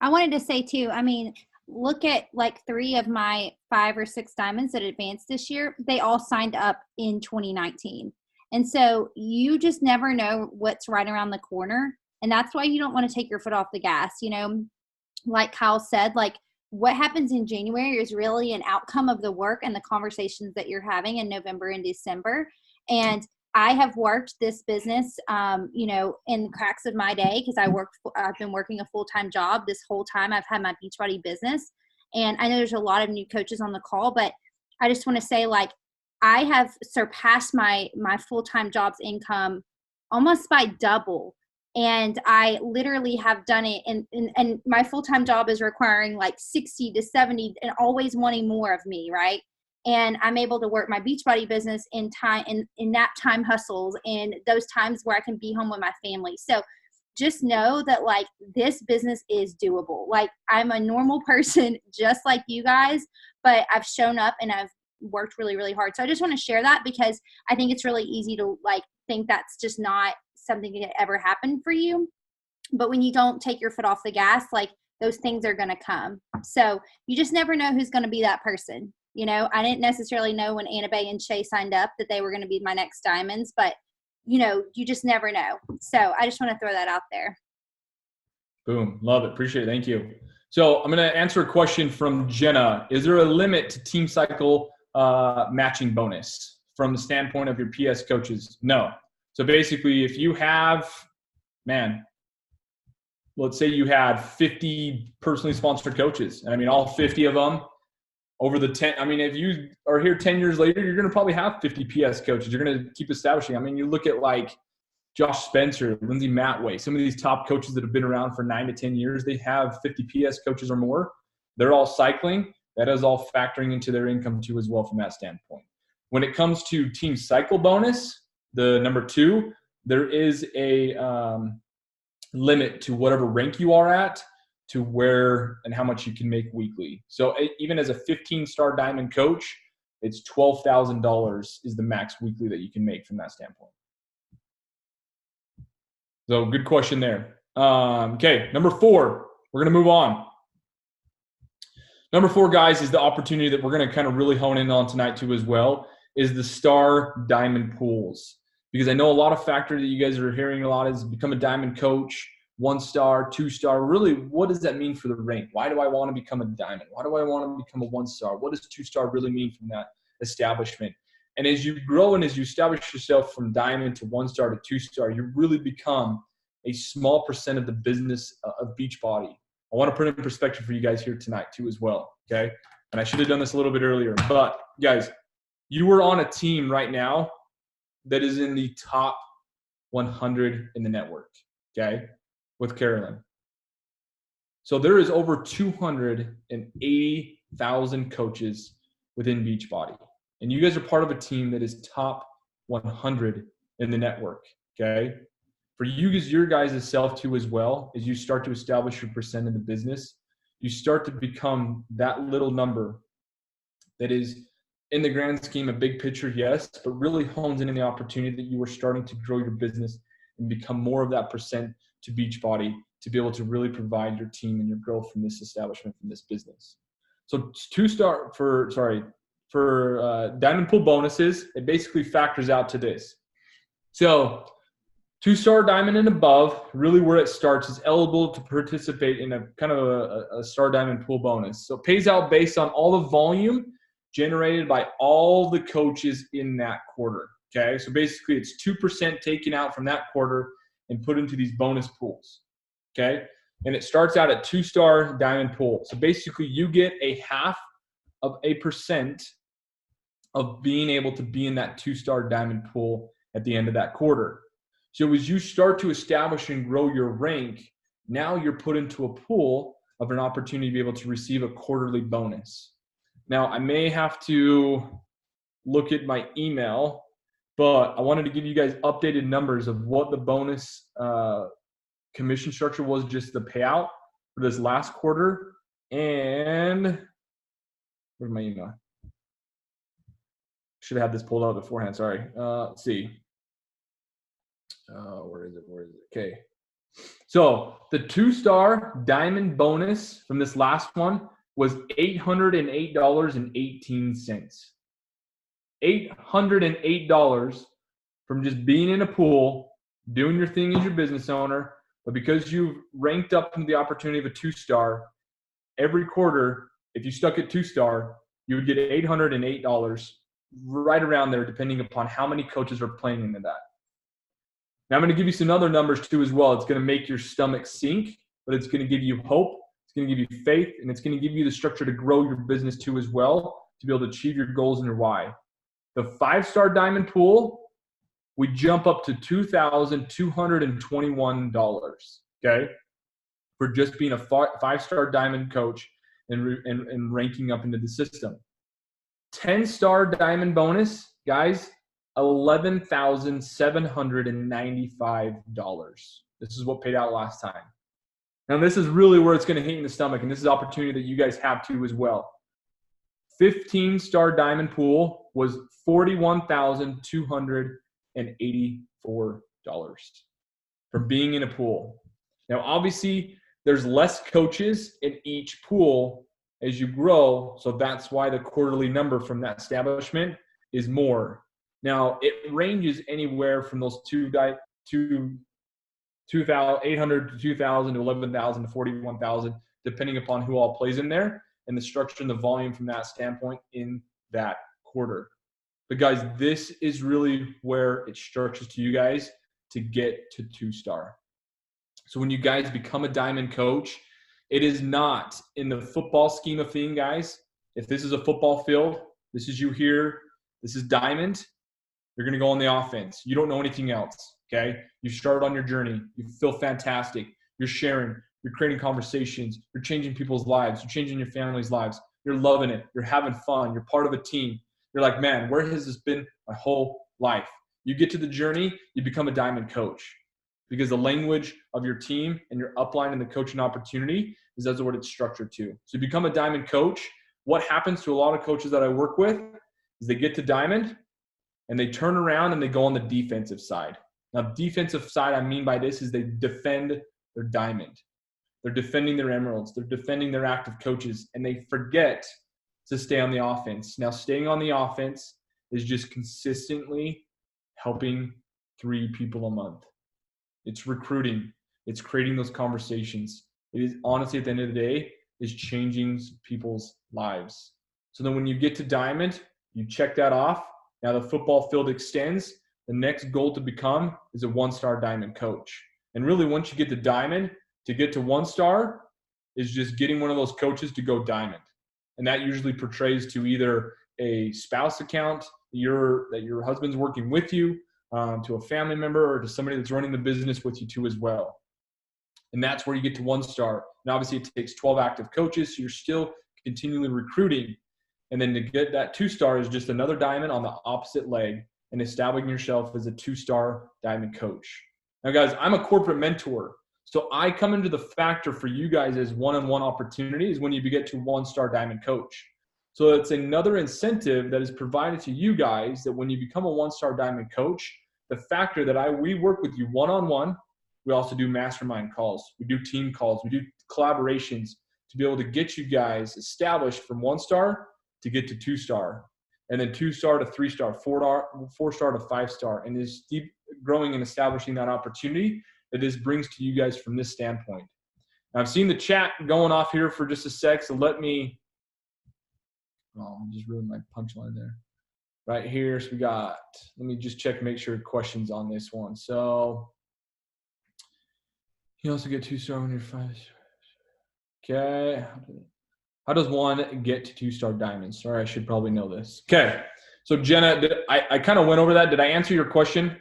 I wanted to say too, I mean, look at like 3 of my 5 or 6 diamonds that advanced this year. They all signed up in 2019. And so you just never know what's right around the corner. And that's why you don't want to take your foot off the gas. You know, like Kyle said, like what happens in January is really an outcome of the work and the conversations that you're having in November and December. And I have worked this business, you know, in the cracks of my day, because I've been working a full-time job this whole time I've had my Beachbody business. And I know there's a lot of new coaches on the call, but I just want to say, like, I have surpassed my full-time job's income almost by double. And I literally have done it. And my full-time job is requiring like 60 to 70 and always wanting more of me, right? And I'm able to work my Beachbody business in time, in nap time hustles, and those times where I can be home with my family. So just know that like this business is doable. Like I'm a normal person just like you guys, but I've shown up and I've worked really, really hard. So I just want to share that because I think it's really easy to like think that's just not something that ever happened for you. But when you don't take your foot off the gas, like those things are going to come. So you just never know who's going to be that person. You know, I didn't necessarily know when Annabelle and Shay signed up that they were going to be my next diamonds, but you know, you just never know. So I just want to throw that out there.
Boom. Love it. Appreciate it. Thank you. So I'm going to answer a question from Jenna. Is there a limit to team cycle matching bonus from the standpoint of your PS coaches? No. So basically if you have, let's say you had 50 personally sponsored coaches. And I mean, all 50 of them over the 10, I mean, if you are here 10 years later, you're going to probably have 50 PS coaches. You're going to keep establishing. I mean, you look at like Josh Spencer, Lindsay Matway, some of these top coaches that have been around for 9 to 10 years, they have 50 PS coaches or more. They're all cycling. That is all factoring into their income too as well from that standpoint. When it comes to team cycle bonus, the number 2, there is a limit to whatever rank you are at, to where and how much you can make weekly. So even as a 15-star diamond coach, it's $12,000 is the max weekly that you can make from that standpoint. So good question there. Okay, number 4, we're going to move on. Number 4, guys, is the opportunity that we're going to kind of really hone in on tonight too as well, is the star diamond pools. Because I know a lot of factor that you guys are hearing a lot is become a diamond coach, 1-star, 2-star. Really, what does that mean for the rank? Why do I want to become a diamond? Why do I want to become a 1-star? What does 2-star really mean from that establishment? And as you grow and as you establish yourself from diamond to 1-star to 2-star, you really become a small percent of the business of Beachbody. I want to put it in perspective for you guys here tonight too as well, okay? And I should have done this a little bit earlier. But, guys, you are on a team right now that is in the top 100 in the network, okay, with Carolyn. So there is over 280,000 coaches within Beachbody. And you guys are part of a team that is top 100 in the network, okay? For you guys, your guys' self too as well, as you start to establish your percent in the business, you start to become that little number that is, in the grand scheme, a big picture, yes, but really hones in on the opportunity that you are starting to grow your business and become more of that percent to Beachbody to be able to really provide your team and your growth from this establishment, from this business. So 2-star for diamond pool bonuses, it basically factors out to this. So 2-star diamond and above, really where it starts, is eligible to participate in a kind of a star diamond pool bonus. So it pays out based on all the volume generated by all the coaches in that quarter, okay? So basically it's 2% taken out from that quarter and put into these bonus pools, okay? And it starts out at 2-star diamond pool. So basically you get a 0.5% of being able to be in that 2-star diamond pool at the end of that quarter. So as you start to establish and grow your rank, now you're put into a pool of an opportunity to be able to receive a quarterly bonus. Now, I may have to look at my email, but I wanted to give you guys updated numbers of what the bonus commission structure was, just the payout for this last quarter. And where's my email? Should have had this pulled out beforehand. Sorry. Let's see. Where is it? Okay. So the 2-star diamond bonus from this last one was $808.18. $808 from just being in a pool, doing your thing as your business owner, but because you've ranked up into the opportunity of a 2-star, every quarter, if you stuck at 2-star, you would get $808 right around there, depending upon how many coaches are playing into that. Now I'm going to give you some other numbers too as well. It's going to make your stomach sink, but it's going to give you hope. It's going to give you faith, and it's going to give you the structure to grow your business too as well, to be able to achieve your goals and your why. The 5-star diamond pool, we jump up to $2,221, okay, for just being a 5-star diamond coach and ranking up into the system. 10-star diamond bonus, guys, $11,795. This is what paid out last time. Now, this is really where it's going to hit you in the stomach, and this is an opportunity that you guys have too as well. 15-star diamond pool was $41,284 for being in a pool. Now, obviously, there's less coaches in each pool as you grow, so that's why the quarterly number from that establishment is more. Now, it ranges anywhere from those $2,800 to $2,000 to $11,000 to $41,000, depending upon who all plays in there and the structure and the volume from that standpoint in that quarter. But guys, this is really where it structures to you guys to get to 2-star. So when you guys become a diamond coach, it is not in the football scheme of things, guys. If this is a football field, this is you here, this is diamond, you're going to go on the offense. You don't know anything else, okay? You started on your journey. You feel fantastic. You're sharing. You're creating conversations. You're changing people's lives. You're changing your family's lives. You're loving it. You're having fun. You're part of a team. You're like, man, where has this been my whole life? You get to the journey, you become a diamond coach because the language of your team and your upline and the coaching opportunity is that's what it's structured to. So you become a diamond coach. What happens to a lot of coaches that I work with is they get to diamond and they turn around and they go on the defensive side. Now, defensive side, I mean by this is they defend their diamond. They're defending their emeralds. They're defending their active coaches, and they forget to stay on the offense. Now, staying on the offense is just consistently helping 3 people a month. It's recruiting. It's creating those conversations. It is honestly, at the end of the day, is changing people's lives. So then when you get to diamond, you check that off. Now the football field extends. The next goal to become is a 1-star diamond coach. And really, once you get to diamond, to get to 1-star is just getting one of those coaches to go diamond. And that usually portrays to either a spouse account that your husband's working with you, to a family member, or to somebody that's running the business with you too as well. And that's where you get to 1-star. And obviously it takes 12 active coaches, so you're still continually recruiting. And then to get that 2-star is just another diamond on the opposite leg and establishing yourself as a 2-star diamond coach. Now guys, I'm a corporate mentor. So I come into the factor for you guys as one-on-one opportunities when you get to 1-star diamond coach. So it's another incentive that is provided to you guys that when you become a 1-star diamond coach, the factor that we work with you one-on-one. We also do mastermind calls. We do team calls. We do collaborations to be able to get you guys established from 1-star to get to 2-star, and then 2-star to 3-star, 4-star to 5-star, and just keep growing and establishing that opportunity that this brings to you guys from this standpoint. Now, I've seen the chat going off here for just a sec, so let me just ruined my punchline there. Right here, so let me just check, make sure questions on this one. So you also get 2-star when you're 5. Okay. How does one get to 2-star diamonds? Sorry, I should probably know this. Okay. So Jenna, I kind of went over that. Did I answer your question?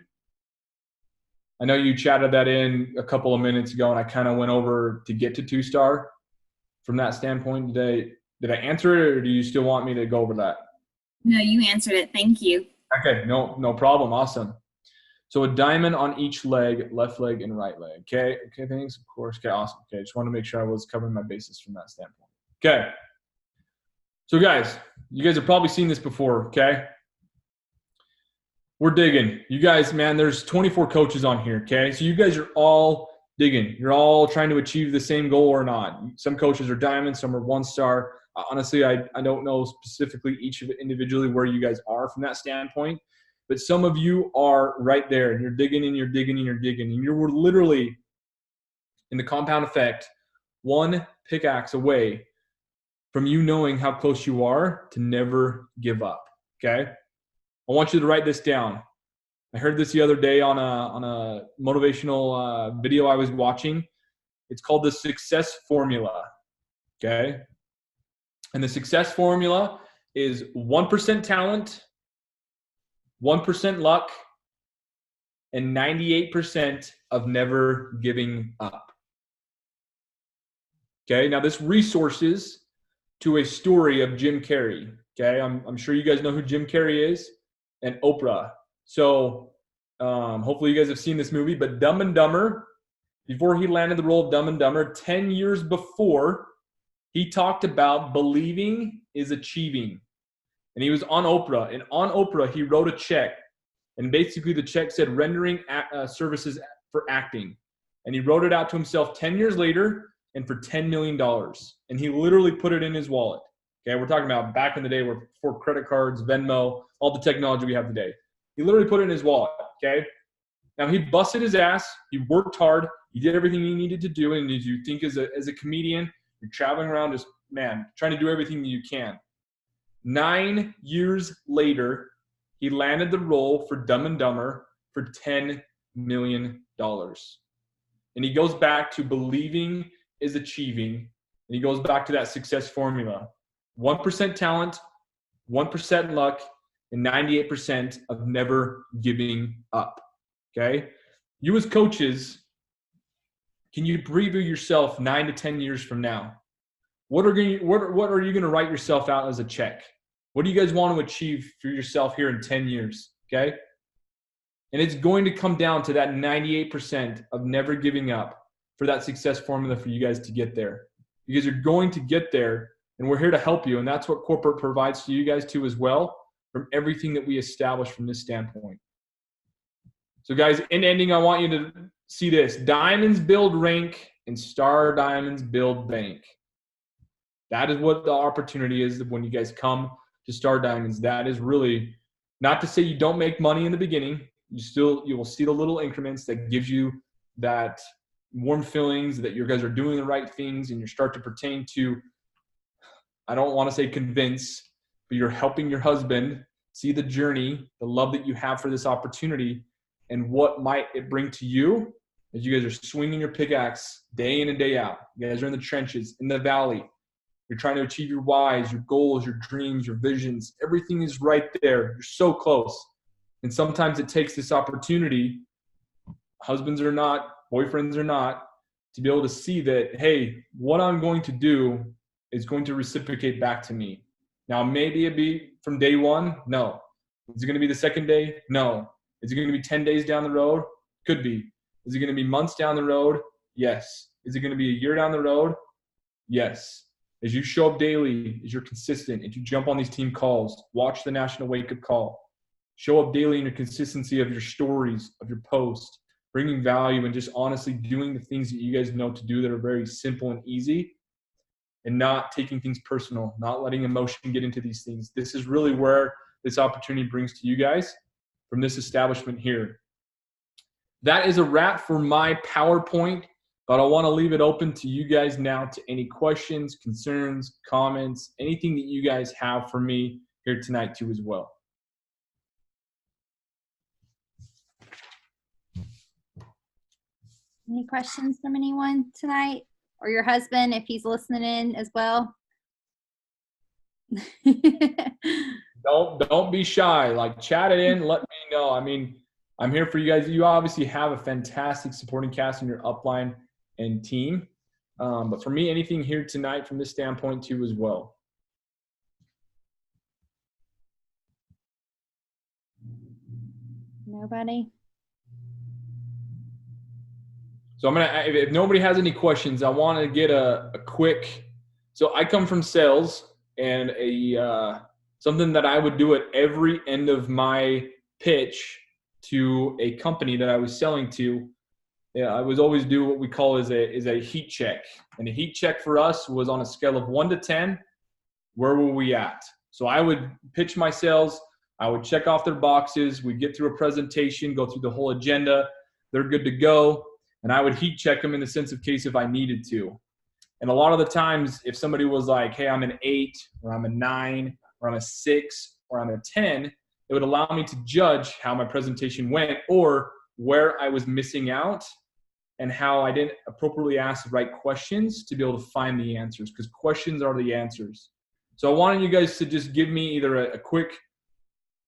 I know you chatted that in a couple of minutes ago, and I kind of went over to get to 2-star from that standpoint. Did I answer it, or do you still want me to go over that?
No, you answered it. Thank you.
Okay, no problem. Awesome. So a diamond on each leg, left leg and right leg. Okay, thanks, of course. Okay, awesome. Okay, just want to make sure I was covering my bases from that standpoint. Okay. So guys, you guys have probably seen this before, okay? We're digging. You guys, man, there's 24 coaches on here, okay? So you guys are all digging. You're all trying to achieve the same goal or not. Some coaches are diamond, some are 1-star. Honestly, I don't know specifically each of it individually where you guys are from that standpoint, but some of you are right there, and you're digging and you're digging and you're digging, and you're literally, in the compound effect, one pickaxe away from you knowing how close you are to never give up, okay? I want you to write this down. I heard this the other day on a motivational video I was watching. It's called the success formula, okay? And the success formula is 1% talent, 1% luck, and 98% of never giving up. Okay, now this resources to a story of Jim Carrey. Okay, I'm sure you guys know who Jim Carrey is and Oprah. So hopefully you guys have seen this movie, but Dumb and Dumber, before he landed the role of Dumb and Dumber, 10 years before, he talked about believing is achieving. And he was on Oprah. And on Oprah, he wrote a check. And basically the check said rendering services for acting. And he wrote it out to himself 10 years later and for $10 million. And he literally put it in his wallet. Okay, we're talking about back in the day before credit cards, Venmo, all the technology we have today. He literally put it in his wallet, okay? Now, he busted his ass. He worked hard. He did everything he needed to do. And as you think as a comedian, you're traveling around just, man, trying to do everything that you can. 9 years later, he landed the role for Dumb and Dumber for $10 million. And he goes back to believing is achieving. And he goes back to that success formula. 1% talent, 1% luck, and 98% of never giving up. Okay? You as coaches, can you preview yourself 9 to 10 years from now? What are you going to write yourself out as a check? What do you guys want to achieve for yourself here in 10 years? Okay? And it's going to come down to that 98% of never giving up for that success formula for you guys to get there. Because you're going to get there, and we're here to help you. And that's what corporate provides to you guys too as well, from everything that we establish from this standpoint. So guys, in ending, I want you to see this. Diamonds build rank and star diamonds build bank. That is what the opportunity is when you guys come to Star Diamonds. That is really not to say you don't make money in the beginning. You will see the little increments that gives you that warm feelings that you guys are doing the right things, and you start to pertain to, I don't want to say convince, but you're helping your husband see the journey, the love that you have for this opportunity, and what might it bring to you as you guys are swinging your pickaxe day in and day out. You guys are in the trenches, in the valley. You're trying to achieve your whys, your goals, your dreams, your visions. Everything is right there. You're so close. And sometimes it takes this opportunity, husbands or not, boyfriends or not, to be able to see that, hey, what I'm going to do is going to reciprocate back to me. Now, maybe it be from day one? No. Is it going to be the second day? No. Is it going to be 10 days down the road? Could be. Is it going to be months down the road? Yes. Is it going to be a year down the road? Yes. As you show up daily, as you're consistent, as you jump on these team calls, watch the National Wake Up Call, show up daily in your consistency of your stories, of your posts, bringing value and just honestly doing the things that you guys know to do that are very simple and easy, and not taking things personal, not letting emotion get into these things. This is really where this opportunity brings to you guys from this establishment here. That is a wrap for my PowerPoint, but I want to leave it open to you guys now to any questions, concerns, comments, anything that you guys have for me here tonight too as well.
Any questions from anyone tonight? Or your husband, if he's listening in as well?
Don't be shy. Like, chat it in. Let me know. I mean, I'm here for you guys. You obviously have a fantastic supporting cast in your upline and team. But for me, anything here tonight from this standpoint too as well.
Nobody?
So if nobody has any questions, I want to get a quick, so I come from sales, and something that I would do at every end of my pitch to a company that I was selling to, I was always do what we call is a heat check. And a heat check for us was on a scale of 1 to 10, where were we at? So I would pitch my sales, I would check off their boxes, we'd get through a presentation, go through the whole agenda, they're good to go. And I would heat check them in the sense of case if I needed to. And a lot of the times, if somebody was like, hey, I'm an 8, or I'm a 9, or I'm a 6, or I'm a 10, it would allow me to judge how my presentation went, or where I was missing out, and how I didn't appropriately ask the right questions to be able to find the answers, because questions are the answers. So I wanted you guys to just give me either a quick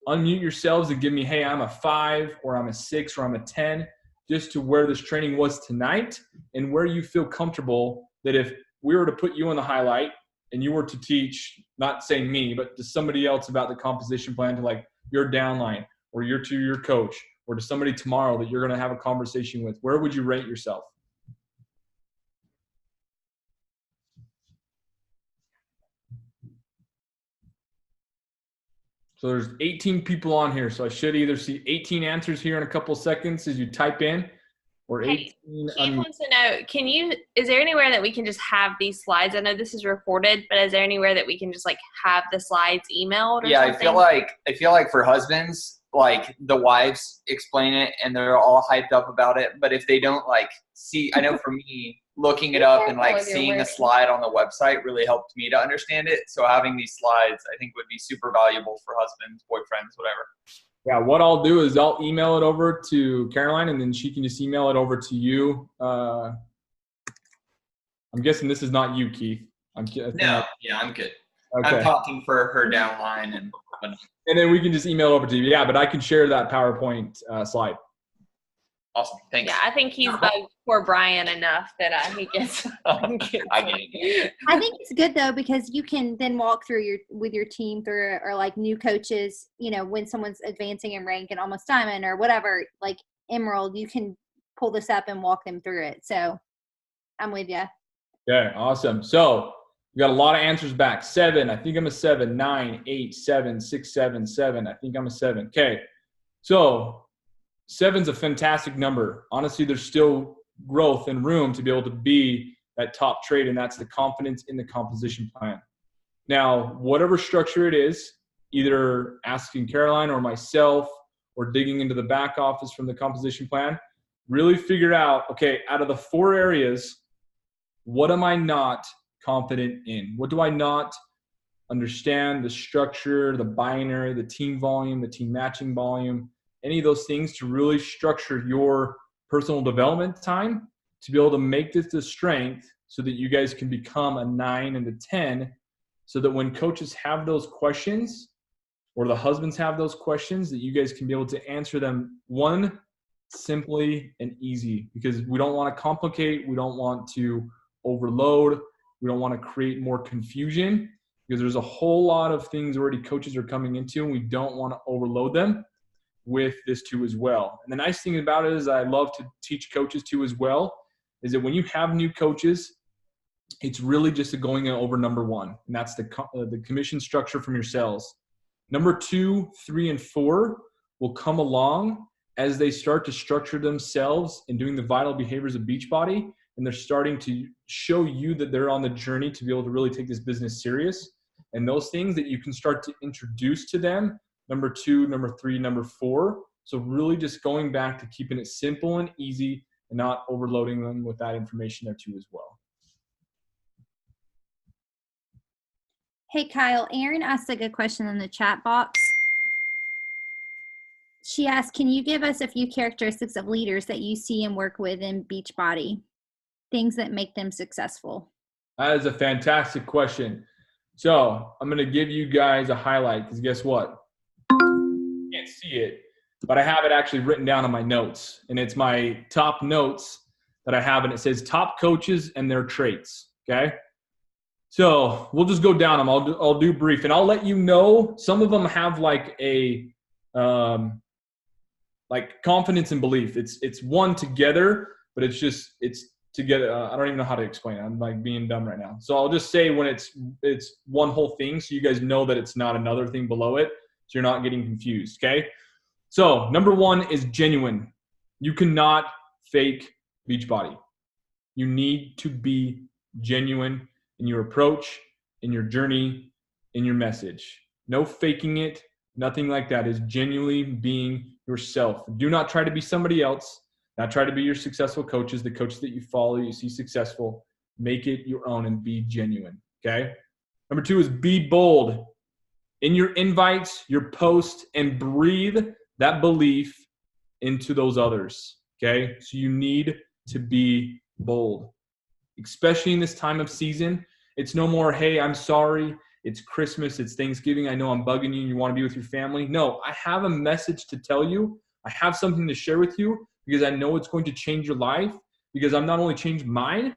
unmute yourselves and give me, hey, I'm a 5 or I'm a 6 or I'm a 10, just to where this training was tonight and where you feel comfortable that if we were to put you on the highlight and you were to teach, not saying me, but to somebody else about the composition plan, to like your downline or to your coach or to somebody tomorrow that you're going to have a conversation with, where would you rate yourself? So there's 18 people on here. So I should either see 18 answers here in a couple seconds as you type in, or 18.
Keith wants to know, is there anywhere that we can just have these slides? I know this is recorded, but is there anywhere that we can just like have the slides emailed or something?
I feel like for husbands, like the wives explain it and they're all hyped up about it. But if they don't like see, I know for me, looking it up and like seeing the slide on the website really helped me to understand it. So having these slides, I think would be super valuable for husbands, boyfriends, whatever.
Yeah, what I'll do is I'll email it over to Caroline and then she can just email it over to you. I'm guessing this is not you, Keith.
I'm good.
Okay.
I'm talking for her downline and
then we can just email it over to you. Yeah, but I can share that PowerPoint slide.
Awesome. Thanks.
Yeah, I think he's bugged poor Brian enough that he gets.
I get it.
I think it's good though, because you can then walk through with your team through, or like new coaches, when someone's advancing in rank and almost diamond or whatever, like emerald, you can pull this up and walk them through it. So I'm with you.
Okay, awesome. So we got a lot of answers back. 7, I think I'm a 7. 9, 8, 7, 6, 7, 7. I think I'm a 7. Okay, so 7's a fantastic number. Honestly, there's still growth and room to be able to be that top trait, and that's the confidence in the composition plan. Now, whatever structure it is, either asking Caroline or myself or digging into the back office from the composition plan, really figure out, okay, out of the 4 areas, what am I not confident in? What do I not understand? The structure, the binary, the team volume, the team matching volume, any of those things, to really structure your personal development time to be able to make this a strength so that you guys can become a 9 and a 10, so that when coaches have those questions or the husbands have those questions, that you guys can be able to answer them simply and easy, because we don't want to complicate. We don't want to overload. We don't want to create more confusion, because there's a whole lot of things already coaches are coming into, and we don't want to overload them with this too as well. And the nice thing about it is I love to teach coaches too as well, is that when you have new coaches, it's really just going over number 1, and that's the commission structure from your sales. Number 2, 3, and 4 will come along as they start to structure themselves and doing the vital behaviors of Beachbody, and they're starting to show you that they're on the journey to be able to really take this business serious. And those things that you can start to introduce to them, number 2, number 3, number 4. So really just going back to keeping it simple and easy and not overloading them with that information there too as well.
Hey, Kyle, Erin asked a good question in the chat box. She asked, can you give us a few characteristics of leaders that you see and work with in Beachbody? Things that make them successful.
That is a fantastic question. So I'm going to give you guys a highlight, because guess what? You can't see it, but I have it actually written down on my notes, and it's my top notes that I have, and it says top coaches and their traits. Okay. So we'll just go down them. I'll do brief, and I'll let you know. Some of them have like a, like confidence and belief. It's one together, but it's together. I don't even know how to explain it. I'm like being dumb right now. So I'll just say when it's one whole thing, so you guys know that it's not another thing below it, so you're not getting confused. Okay. So number 1 is genuine. You cannot fake Beachbody. You need to be genuine in your approach, in your journey, in your message. No faking it. Nothing like that. Is genuinely being yourself. Do not try to be somebody else. Not try to be your successful coaches, the coaches that you follow, you see successful. Make it your own and be genuine. Okay. Number 2 is be bold in your invites, your posts, and breathe that belief into those others. Okay. So you need to be bold, especially in this time of season. It's no more, hey, I'm sorry, It's Christmas. It's Thanksgiving. I know I'm bugging you and you want to be with your family. No, I have a message to tell you. I have something to share with you because I know it's going to change your life, because I've not only changed mine,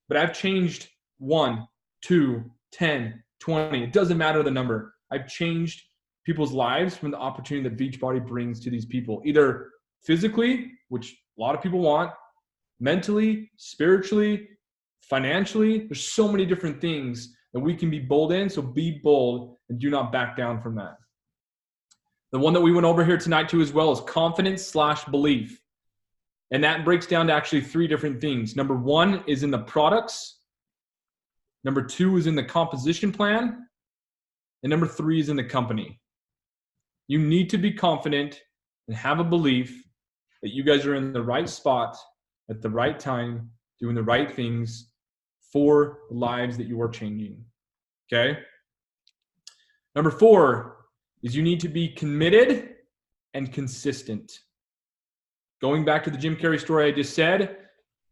but I've changed 1, 2, 10, 20. It doesn't matter the number. I've changed people's lives from the opportunity that Beachbody brings to these people, either physically, which a lot of people want, mentally, spiritually, financially. There's so many different things that we can be bold in. So be bold and do not back down from that. The one that we went over here tonight too as well is confidence/belief. And that breaks down to actually 3 different things. Number 1 is in the products. Number 2 is in the composition plan. And number 3 is in the company. You need to be confident and have a belief that you guys are in the right spot at the right time, doing the right things for the lives that you are changing. Okay? Number 4 is you need to be committed and consistent. Going back to the Jim Carrey story I just said,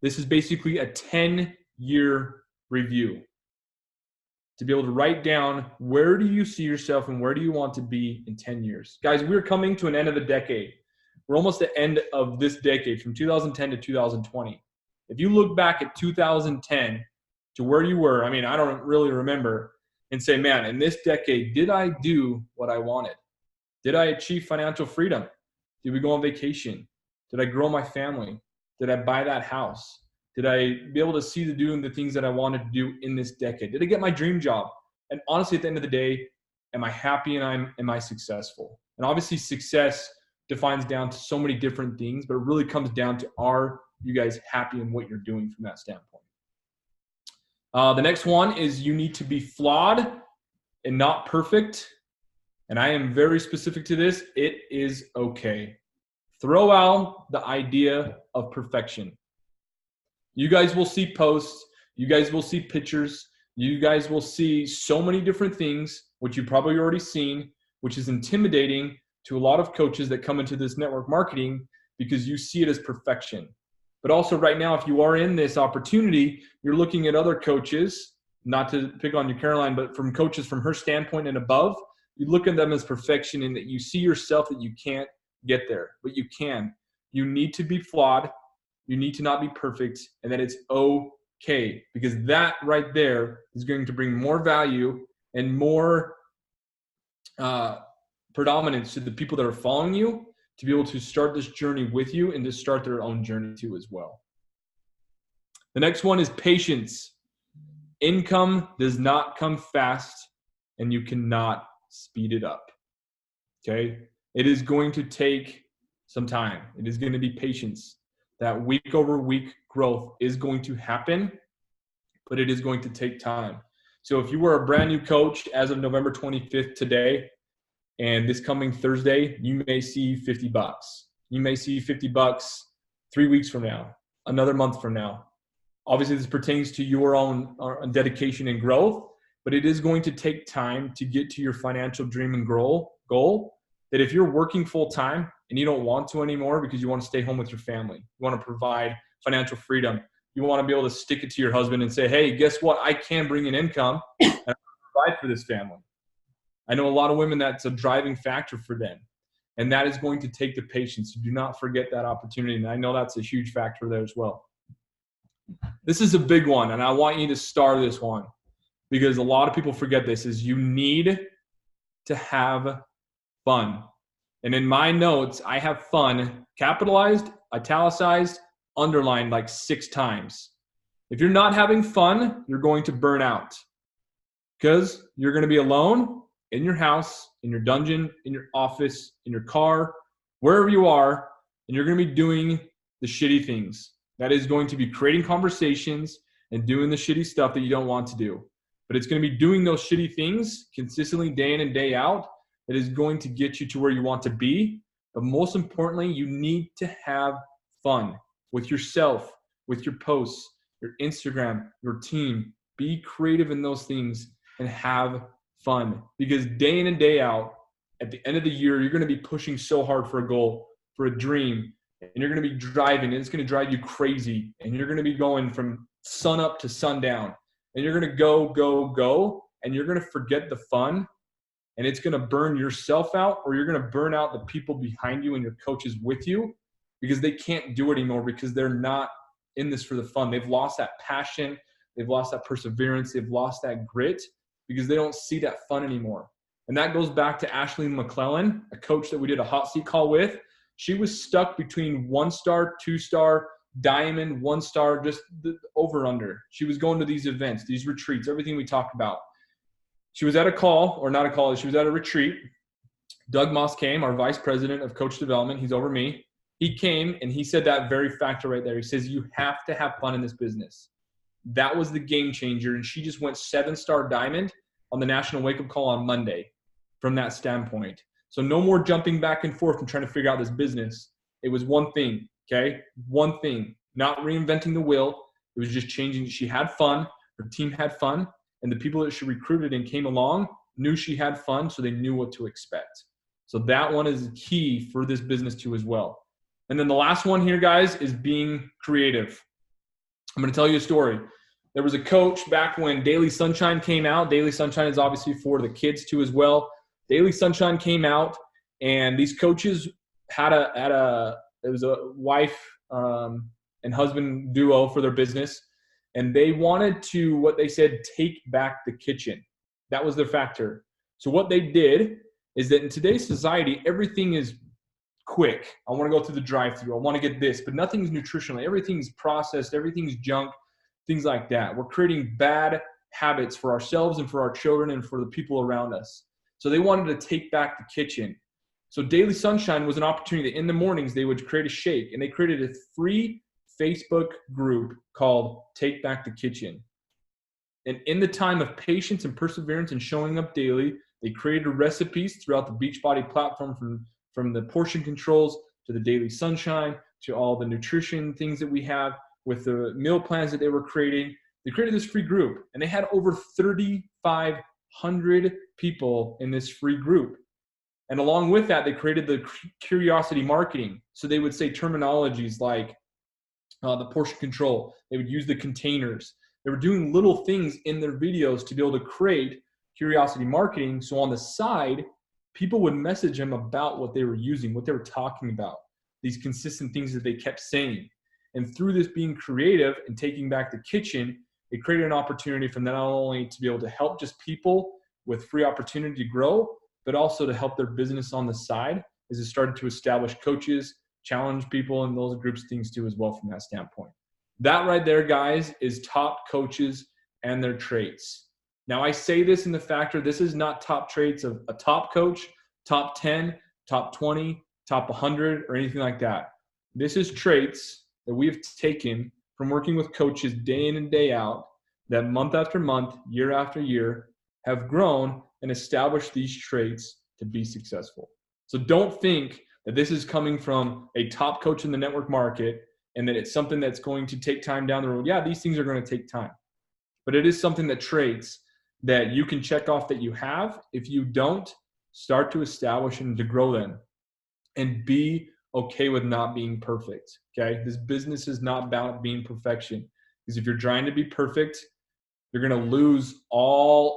this is basically a 10-year review. To be able to write down, where do you see yourself and where do you want to be in 10 years? Guys, we're coming to an end of the decade. We're almost at the end of this decade, from 2010 to 2020. If you look back at 2010 to where you were, I mean, I don't really remember, and say, man, in this decade, did I do what I wanted? Did I achieve financial freedom? Did we go on vacation? Did I grow my family? Did I buy that house? Did I be able to see doing the things that I wanted to do in this decade? Did I get my dream job? And honestly, at the end of the day, am I happy and am I successful? And obviously success defines down to so many different things, but it really comes down to, are you guys happy in what you're doing from that standpoint? The next one is you need to be flawed and not perfect. And I am very specific to this. It is okay. Throw out the idea of perfection. You guys will see posts. You guys will see pictures. You guys will see so many different things, which you've probably already seen, which is intimidating to a lot of coaches that come into this network marketing because you see it as perfection. But also right now, if you are in this opportunity, you're looking at other coaches, not to pick on you, Caroline, but from coaches from her standpoint and above, you look at them as perfection and that you see yourself that you can't get there, but you can. You need to be flawed. You need to not be perfect, and that it's okay, because that right there is going to bring more value and more predominance to the people that are following you to be able to start this journey with you and to start their own journey too as well. The next one is patience. Income does not come fast, and you cannot speed it up. Okay? It is going to take some time. It is going to be patience. That week over week growth is going to happen, but it is going to take time. So if you were a brand new coach as of November 25th today, and this coming Thursday, you may see $50. You may see $50 3 weeks from now, another month from now. Obviously, this pertains to your own dedication and growth, but it is going to take time to get to your financial dream and goal. That if you're working full time and you don't want to anymore because you want to stay home with your family, you want to provide financial freedom, you want to be able to stick it to your husband and say, hey, guess what? I can bring in income and provide for this family. I know a lot of women, that's a driving factor for them. And that is going to take the patience. Do not forget that opportunity. And I know that's a huge factor there as well. This is a big one, and I want you to star this one because a lot of people forget this, is you need to have fun. And in my notes, I have fun capitalized, italicized, underlined like 6 times. If you're not having fun, you're going to burn out because you're going to be alone in your house, in your dungeon, in your office, in your car, wherever you are, and you're going to be doing the shitty things. That is going to be creating conversations and doing the shitty stuff that you don't want to do. But it's going to be doing those shitty things consistently day in and day out that is going to get you to where you want to be. But most importantly, you need to have fun with yourself, with your posts, your Instagram, your team. Be creative in those things and have fun, because day in and day out, at the end of the year, you're going to be pushing so hard for a goal, for a dream, and you're going to be driving, and it's going to drive you crazy, and you're going to be going from sun up to sundown, and you're going to go, and you're going to forget the fun, and it's going to burn yourself out, or you're going to burn out the people behind you and your coaches with you, because they can't do it anymore because they're not in this for the fun. They've lost that passion. They've lost that perseverance. They've lost that grit because they don't see that fun anymore. And that goes back to Ashley McClellan, a coach that we did a hot seat call with. She was stuck between 1-star, 2-star, diamond, 1-star, just the over under. She was going to these events, these retreats, everything we talked about. She was at a call, or not a call, she was at a retreat. Doug Moss came, our vice president of coach development. He's over me. He came and he said that very factor right there. He says, you have to have fun in this business. That was the game changer. And she just went 7-star diamond on the National Wake Up Call on Monday from that standpoint. So no more jumping back and forth and trying to figure out this business. It was one thing, okay? One thing, not reinventing the wheel. It was just changing. She had fun. Her team had fun. And the people that she recruited and came along knew she had fun, so they knew what to expect. So that one is key for this business too as well. And then the last one here, guys, is being creative. I'm going to tell you a story. There was a coach back when Daily Sunshine came out. Daily Sunshine is obviously for the kids too as well. Daily Sunshine came out, and these coaches had it was a wife and husband duo for their business, and they wanted to, what they said, take back the kitchen. That was their factor. So what they did is that in today's society, everything is quick. I want to go through the drive-thru. I want to get this, but nothing's nutritional. Everything's processed. Everything's junk, things like that. We're creating bad habits for ourselves and for our children and for the people around us. So they wanted to take back the kitchen. So Daily Sunshine was an opportunity that in the mornings they would create a shake, and they created a free Facebook group called Take Back the Kitchen. And in the time of patience and perseverance and showing up daily, they created recipes throughout the BEACHBODY platform, from the portion controls to the Daily Sunshine to all the nutrition things that we have with the meal plans that they were creating. They created this free group, and they had over 3,500 people in this free group. And along with that, they created the curiosity marketing. So they would say terminologies like the portion control. They would use the containers. They were doing little things in their videos to be able to create curiosity marketing. So on the side, people would message them about what they were using, what they were talking about, these consistent things that they kept saying. And through this being creative and taking back the kitchen, it created an opportunity for them not only to be able to help just people with free opportunity to grow, but also to help their business on the side as it started to establish coaches, challenge people, and those groups things too as well from that standpoint. That right there, guys, is top coaches and their traits. Now, I say this in the factor, this is not top traits of a top coach, top 10, top 20, top 100, or anything like that. This is traits that we've taken from working with coaches day in and day out that month after month, year after year, have grown and established these traits to be successful. So don't think that this is coming from a top coach in the network market and that it's something that's going to take time down the road. Yeah, these things are going to take time. But it is something that traits that you can check off that you have. If you don't, start to establish and to grow them. And be okay with not being perfect, okay? This business is not about being perfection. Because if you're trying to be perfect, you're going to lose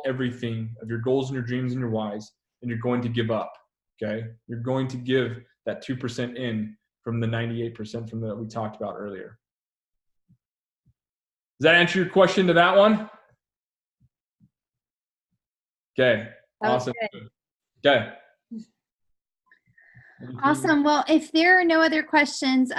everything of your goals and your dreams and your whys, and you're going to give up, okay? You're going to give that 2% in from the 98% from that we talked about earlier. Does that answer your question to that one? Okay, awesome. Okay.
Awesome. Well, if there are no other questions,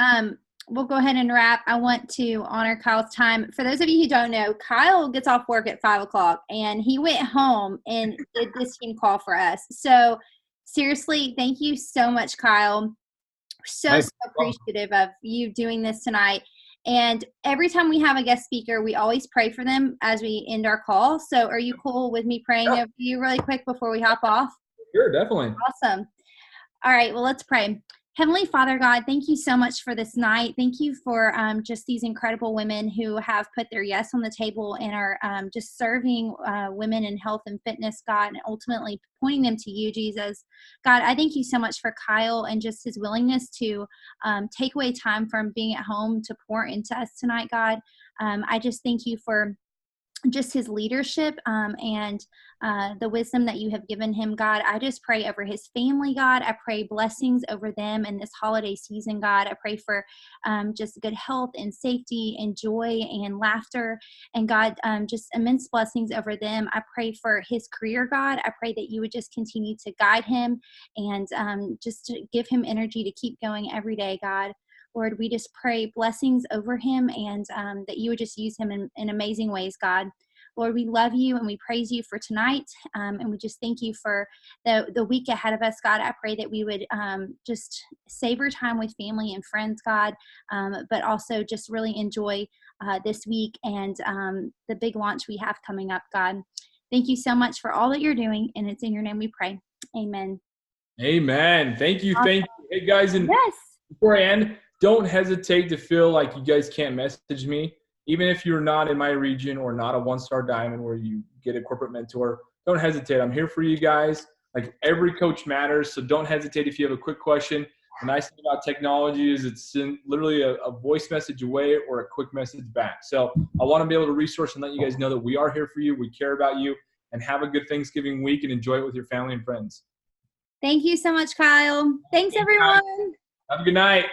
we'll go ahead and wrap. I want to honor Kyle's time. For those of you who don't know, Kyle gets off work at 5 o'clock, and he went home and did this team call for us. So seriously, thank you so much, Kyle. So appreciative of you doing this tonight. And every time we have a guest speaker, we always pray for them as we end our call. So are you cool with me praying over you really quick before we hop off?
Sure, definitely.
Awesome. All right, well, let's pray. Heavenly Father God, thank you so much for this night. Thank you for just these incredible women who have put their yes on the table and are just serving women in health and fitness, God, and ultimately pointing them to you, Jesus. God, I thank you so much for Kyle and just his willingness to take away time from being at home to pour into us tonight, God. I just thank you for just his leadership and the wisdom that you have given him, God. I just pray over his family, God. I pray blessings over them in this holiday season, God. I pray for just good health and safety and joy and laughter. And God, just immense blessings over them. I pray for his career, God. I pray that you would just continue to guide him and just to give him energy to keep going every day, God. Lord, we just pray blessings over him and that you would just use him in amazing ways, God. Lord, we love you and we praise you for tonight. And we just thank you for the week ahead of us, God. I pray that we would just savor time with family and friends, God, but also just really enjoy this week and the big launch we have coming up, God. Thank you so much for all that you're doing. And it's in your name we pray. Amen.
Amen. Thank you. Thank you. Hey, guys, and
Yes.
before I end, don't hesitate to feel like you guys can't message me. Even if you're not in my region or not a one-star diamond where you get a corporate mentor, don't hesitate. I'm here for you guys. Like, every coach matters, so don't hesitate if you have a quick question. The nice thing about technology is it's literally a voice message away or a quick message back. So I want to be able to resource and let you guys know that we are here for you. We care about you, and have a good Thanksgiving week and enjoy it with your family and friends.
Thank you so much, Kyle. Thanks, everyone.
Have a good night.